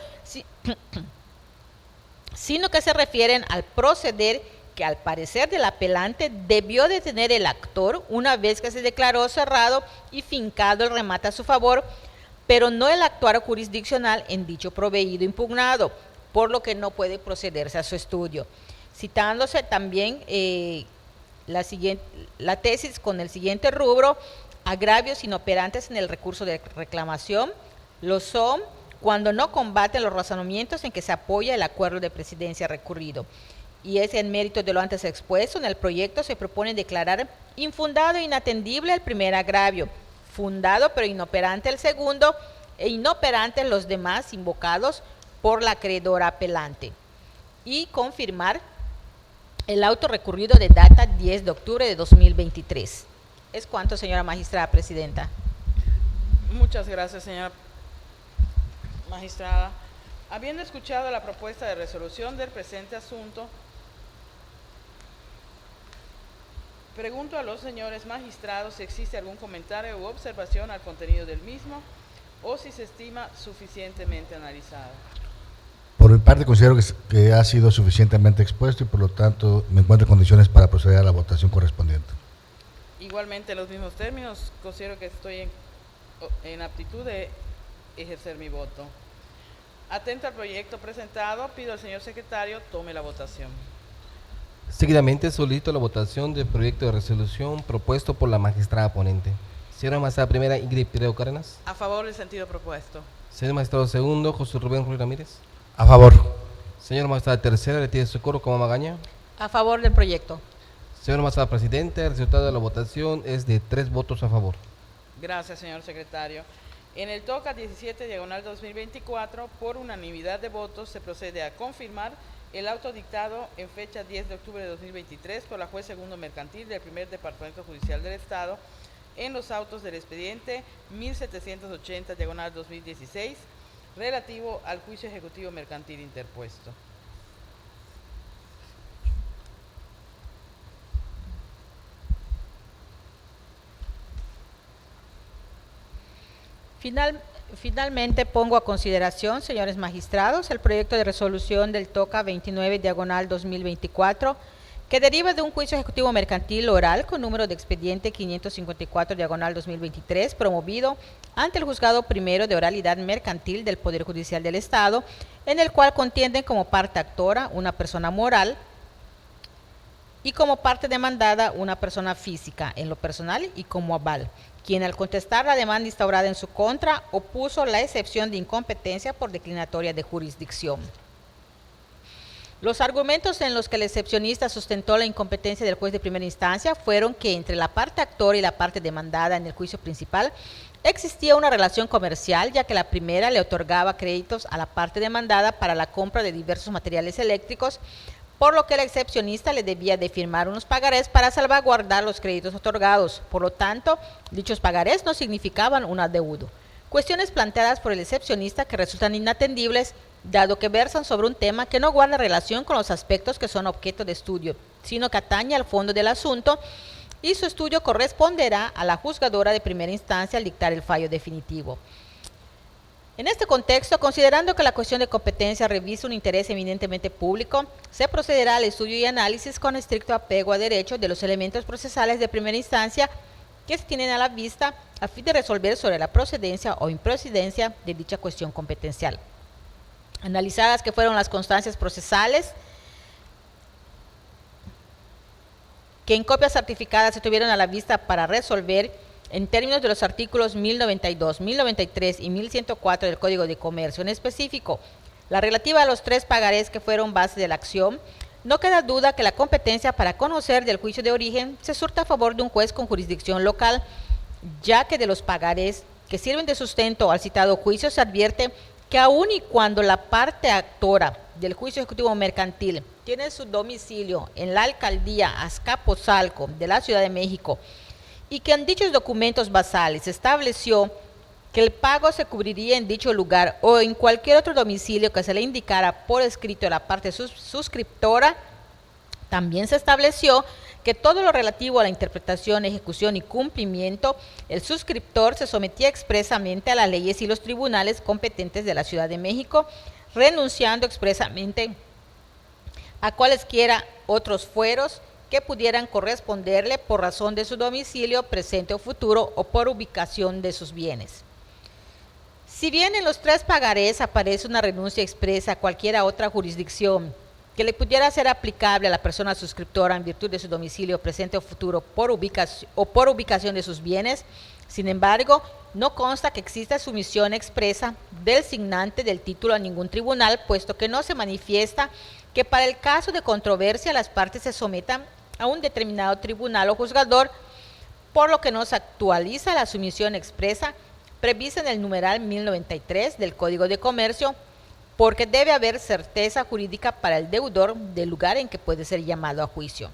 sino que se refieren al proceder que al parecer del apelante debió de tener el actor una vez que se declaró cerrado y fincado el remate a su favor, pero no el actuar jurisdiccional en dicho proveído impugnado, por lo que no puede procederse a su estudio. Citándose también la tesis con el siguiente rubro: agravios inoperantes en el recurso de reclamación lo son cuando no combaten los razonamientos en que se apoya el acuerdo de presidencia recurrido. Y es en mérito de lo antes expuesto, en el proyecto se propone declarar infundado e inatendible el primer agravio, fundado pero inoperante el segundo, e inoperante los demás invocados por la acreedora apelante, y confirmar el auto recurrido de data 10 de octubre de 2023. Es cuanto, señora magistrada presidenta. Muchas gracias, señora magistrada. Habiendo escuchado la propuesta de resolución del presente asunto, pregunto a los señores magistrados si existe algún comentario u observación al contenido del mismo o si se estima suficientemente analizado. Por mi parte, considero que ha sido suficientemente expuesto y por lo tanto me encuentro en condiciones para proceder a la votación correspondiente. Igualmente, en los mismos términos, considero que estoy en aptitud de ejercer mi voto. Atento al proyecto presentado, pido al señor secretario tome la votación. Seguidamente solicito la votación del proyecto de resolución propuesto por la magistrada ponente. Señora magistrada primera, Ingrid Pireo Cárdenas. A favor del sentido propuesto. Señor magistrado segundo, José Rubén Ruiz Ramírez. A favor. Señor magistrada tercera, Leticia Socorro como Magaña. A favor del proyecto. Señor magistrada presidente, el resultado de la votación es de 3 votos a favor. Gracias, señor secretario. En el TOCA 17/2024, por unanimidad de votos, se procede a confirmar el auto dictado en fecha 10 de octubre de 2023 por la juez segundo mercantil del primer Departamento Judicial del Estado en los autos del expediente 1780/2016 relativo al juicio ejecutivo mercantil interpuesto. Finalmente pongo a consideración, señores magistrados, el proyecto de resolución del TOCA 29/2024, que deriva de un juicio ejecutivo mercantil oral con número de expediente 554/2023, promovido ante el Juzgado Primero de Oralidad Mercantil del Poder Judicial del Estado, en el cual contienden como parte actora una persona moral y como parte demandada una persona física en lo personal y como aval, quien al contestar la demanda instaurada en su contra opuso la excepción de incompetencia por declinatoria de jurisdicción. Los argumentos en los que el excepcionista sustentó la incompetencia del juez de primera instancia fueron que entre la parte actora y la parte demandada en el juicio principal existía una relación comercial, ya que la primera le otorgaba créditos a la parte demandada para la compra de diversos materiales eléctricos, por lo que el excepcionista le debía de firmar unos pagarés para salvaguardar los créditos otorgados. Por lo tanto, dichos pagarés no significaban un adeudo. Cuestiones planteadas por el excepcionista que resultan inatendibles, dado que versan sobre un tema que no guarda relación con los aspectos que son objeto de estudio, sino que atañe al fondo del asunto, y su estudio corresponderá a la juzgadora de primera instancia al dictar el fallo definitivo. En este contexto, considerando que la cuestión de competencia reviste un interés eminentemente público, se procederá al estudio y análisis con estricto apego a derecho de los elementos procesales de primera instancia que se tienen a la vista a fin de resolver sobre la procedencia o improcedencia de dicha cuestión competencial. Analizadas que fueron las constancias procesales que en copias certificadas se tuvieron a la vista para resolver en términos de los artículos 1092, 1093 y 1104 del Código de Comercio, en específico, la relativa a los 3 pagarés que fueron base de la acción, no queda duda que la competencia para conocer del juicio de origen se surta a favor de un juez con jurisdicción local, ya que de los pagarés que sirven de sustento al citado juicio se advierte que aun y cuando la parte actora del juicio ejecutivo mercantil tiene su domicilio en la alcaldía Azcapotzalco de la Ciudad de México y que en dichos documentos basales se estableció que el pago se cubriría en dicho lugar o en cualquier otro domicilio que se le indicara por escrito a la parte suscriptora, también se estableció que todo lo relativo a la interpretación, ejecución y cumplimiento, el suscriptor se sometía expresamente a las leyes y los tribunales competentes de la Ciudad de México, renunciando expresamente a cualesquiera otros fueros que pudieran corresponderle por razón de su domicilio presente o futuro o por ubicación de sus bienes. Si bien en los 3 pagarés aparece una renuncia expresa a cualquiera otra jurisdicción que le pudiera ser aplicable a la persona suscriptora en virtud de su domicilio presente o futuro por ubicación de sus bienes, sin embargo, no consta que exista sumisión expresa del signante del título a ningún tribunal, puesto que no se manifiesta que para el caso de controversia las partes se sometan a un determinado tribunal o juzgador, por lo que no se actualiza la sumisión expresa prevista en el numeral 1093 del Código de Comercio, porque debe haber certeza jurídica para el deudor del lugar en que puede ser llamado a juicio.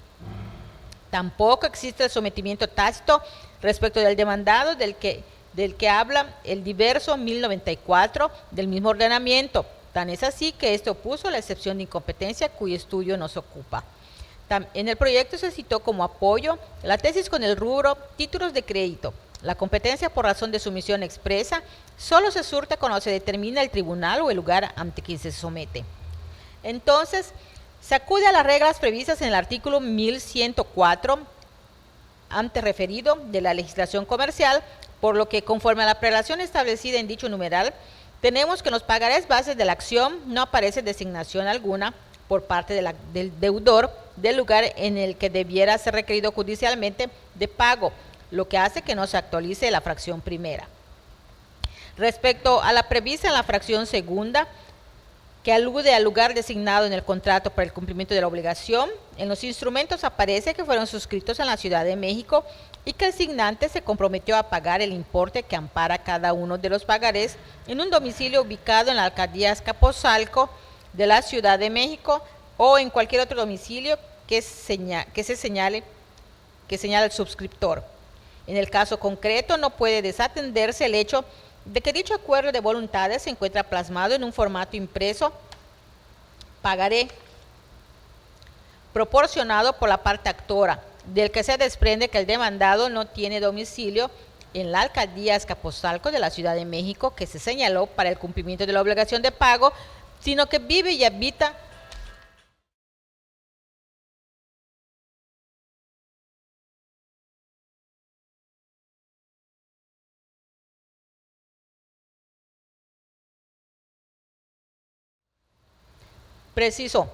Tampoco existe el sometimiento tácito respecto del demandado del que habla el diverso 1094 del mismo ordenamiento. Tan es así que esto opuso la excepción de incompetencia cuyo estudio nos ocupa. En el proyecto se citó como apoyo la tesis con el rubro títulos de crédito. La competencia por razón de sumisión expresa solo se surte cuando se determina el tribunal o el lugar ante quien se somete. Entonces, se acude a las reglas previstas en el artículo 1104 antes referido de la legislación comercial, por lo que conforme a la prelación establecida en dicho numeral, tenemos que en los pagarés bases de la acción no aparece designación alguna por parte del deudor del lugar en el que debiera ser requerido judicialmente de pago, lo que hace que no se actualice la fracción primera. Respecto a la prevista en la fracción segunda, que alude al lugar designado en el contrato para el cumplimiento de la obligación, en los instrumentos aparece que fueron suscritos en la Ciudad de México y que el signante se comprometió a pagar el importe que ampara cada uno de los pagarés en un domicilio ubicado en la alcaldía Azcapotzalco de la Ciudad de México o en cualquier otro domicilio que señale el suscriptor. En el caso concreto no puede desatenderse el hecho de que dicho acuerdo de voluntades se encuentra plasmado en un formato impreso, pagaré, proporcionado por la parte actora, del que se desprende que el demandado no tiene domicilio en la alcaldía Azcapotzalco de la Ciudad de México, que se señaló para el cumplimiento de la obligación de pago, sino que vive y habita preciso.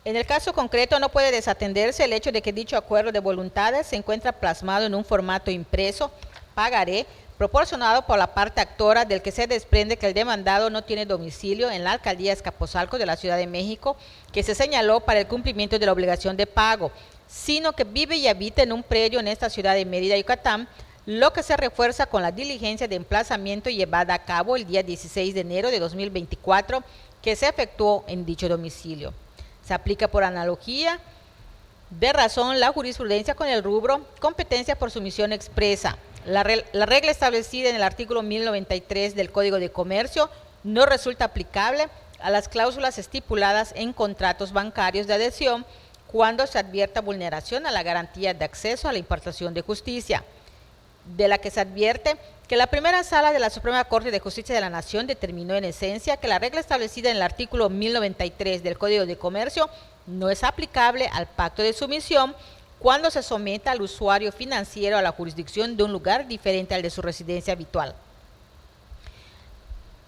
En el caso concreto no puede desatenderse el hecho de que dicho acuerdo de voluntades se encuentra plasmado en un formato impreso, pagaré, proporcionado por la parte actora, del que se desprende que el demandado no tiene domicilio en la alcaldía Azcapotzalco de la Ciudad de México, que se señaló para el cumplimiento de la obligación de pago, sino que vive y habita en un predio en esta ciudad de Mérida, Yucatán, lo que se refuerza con la diligencia de emplazamiento llevada a cabo el día 16 de enero de 2024, que se efectuó en dicho domicilio. Se aplica por analogía de razón la jurisprudencia con el rubro competencia por sumisión expresa. La regla establecida en el artículo 1093 del Código de Comercio no resulta aplicable a las cláusulas estipuladas en contratos bancarios de adhesión cuando se advierta vulneración a la garantía de acceso a la impartición de justicia, de la que se advierte que la primera sala de la Suprema Corte de Justicia de la Nación determinó en esencia que la regla establecida en el artículo 1093 del Código de Comercio no es aplicable al pacto de sumisión cuando se someta al usuario financiero a la jurisdicción de un lugar diferente al de su residencia habitual.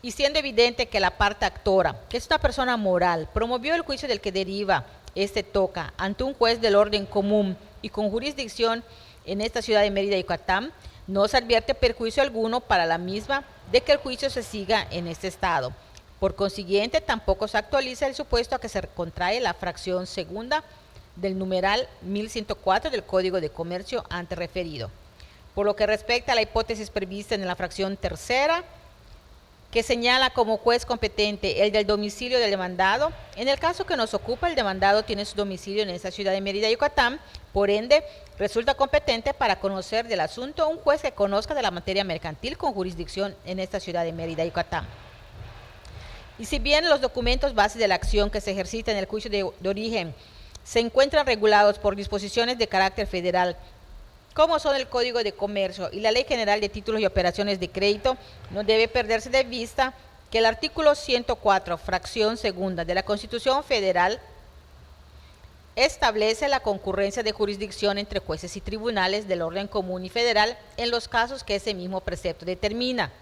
Y siendo evidente que la parte actora, que es una persona moral, promovió el juicio del que deriva este toca ante un juez del orden común y con jurisdicción en esta ciudad de Mérida, Yucatán, no se advierte perjuicio alguno para la misma de que el juicio se siga en este estado. Por consiguiente, tampoco se actualiza el supuesto a que se contrae la fracción segunda del numeral 1104 del Código de Comercio antes referido. Por lo que respecta a la hipótesis prevista en la fracción tercera, que señala como juez competente el del domicilio del demandado, en el caso que nos ocupa, el demandado tiene su domicilio en esta ciudad de Mérida, Yucatán, por ende, resulta competente para conocer del asunto un juez que conozca de la materia mercantil con jurisdicción en esta ciudad de Mérida, Yucatán. Y si bien los documentos base de la acción que se ejercita en el juicio de origen se encuentran regulados por disposiciones de carácter federal, como son el Código de Comercio y la Ley General de Títulos y Operaciones de Crédito, no debe perderse de vista que el artículo 104, fracción segunda de la Constitución Federal, establece la concurrencia de jurisdicción entre jueces y tribunales del orden común y federal en los casos que ese mismo precepto determina.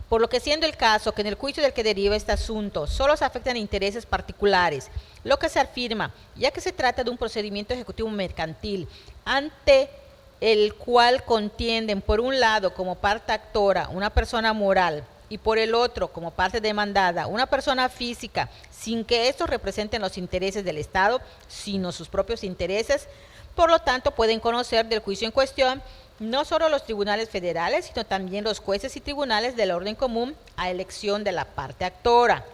Por lo que siendo el caso que en el juicio del que deriva este asunto solo se afectan intereses particulares, lo que se afirma, ya que se trata de un procedimiento ejecutivo mercantil, ante el cual contienden por un lado como parte actora una persona moral y por el otro como parte demandada una persona física, sin que estos representen los intereses del Estado, sino sus propios intereses, por lo tanto pueden conocer del juicio en cuestión no solo los tribunales federales, sino también los jueces y tribunales del orden común a elección de la parte actora.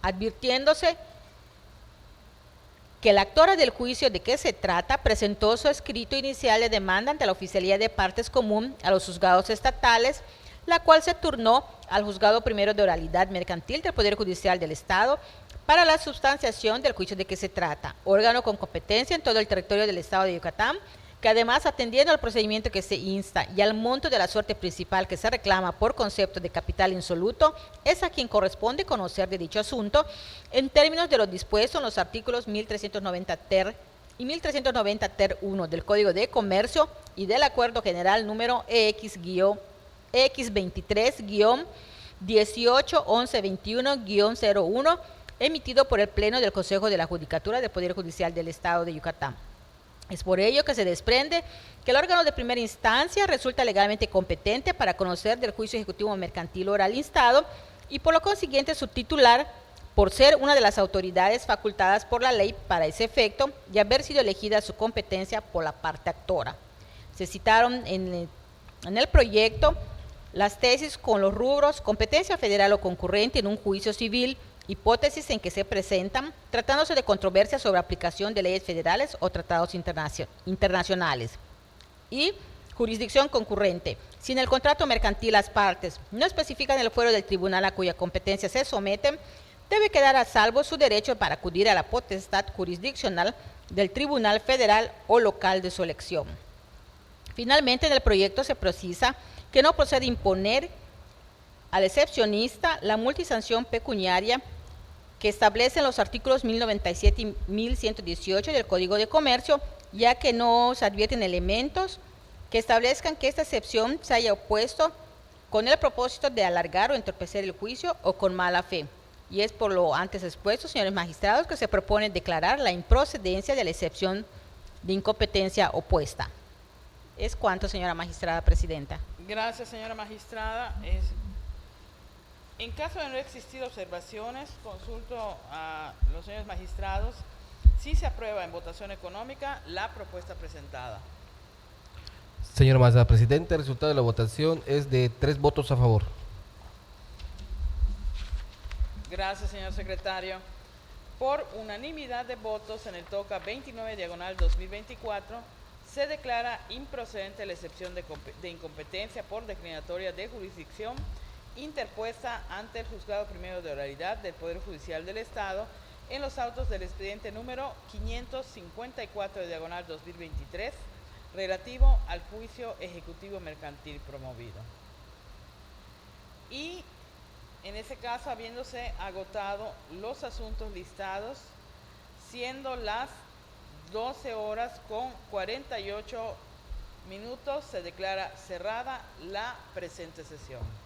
Advirtiéndose que la actora del juicio de que se trata presentó su escrito inicial de demanda ante la Oficialía de Partes Común a los juzgados estatales, la cual se turnó al Juzgado Primero de Oralidad Mercantil del Poder Judicial del Estado para la substanciación del juicio de que se trata, órgano con competencia en todo el territorio del Estado de Yucatán, que además, atendiendo al procedimiento que se insta y al monto de la suerte principal que se reclama por concepto de capital insoluto, es a quien corresponde conocer de dicho asunto en términos de lo dispuesto en los artículos 1390 ter y 1390 ter 1 del Código de Comercio y del Acuerdo General número EX-23-181121-01, emitido por el Pleno del Consejo de la Judicatura del Poder Judicial del Estado de Yucatán. Es por ello que se desprende que el órgano de primera instancia resulta legalmente competente para conocer del juicio ejecutivo mercantil oral instado y por lo consiguiente su titular, por ser una de las autoridades facultadas por la ley para ese efecto y haber sido elegida su competencia por la parte actora. Se citaron en el proyecto las tesis con los rubros competencia federal o concurrente en un juicio civil, hipótesis en que se presentan, tratándose de controversias sobre aplicación de leyes federales o tratados internacionales. Y jurisdicción concurrente. Si en el contrato mercantil las partes no especifican el fuero del tribunal a cuya competencia se someten, debe quedar a salvo su derecho para acudir a la potestad jurisdiccional del tribunal federal o local de su elección. Finalmente, en el proyecto se precisa que no procede imponer al excepcionista la multisanción pecuniaria que establecen los artículos 1097 y 1118 del Código de Comercio, ya que no se advierten elementos que establezcan que esta excepción se haya opuesto con el propósito de alargar o entorpecer el juicio o con mala fe. Y es por lo antes expuesto, señores magistrados, que se propone declarar la improcedencia de la excepción de incompetencia opuesta. Es cuanto, señora magistrada presidenta. Gracias, señora magistrada. En caso de no existir observaciones, consulto a los señores magistrados si se aprueba en votación económica la propuesta presentada. Señora magistrada presidenta, el resultado de la votación es de 3 votos a favor. Gracias, señor secretario. Por unanimidad de votos en el TOCA 29/2024, se declara improcedente la excepción de incompetencia por declinatoria de jurisdicción interpuesta ante el Juzgado Primero de Oralidad del Poder Judicial del Estado en los autos del expediente número 554 de diagonal 2023, relativo al juicio ejecutivo mercantil promovido. Y en ese caso, habiéndose agotado los asuntos listados, siendo las 12 horas con 48 minutos, se declara cerrada la presente sesión.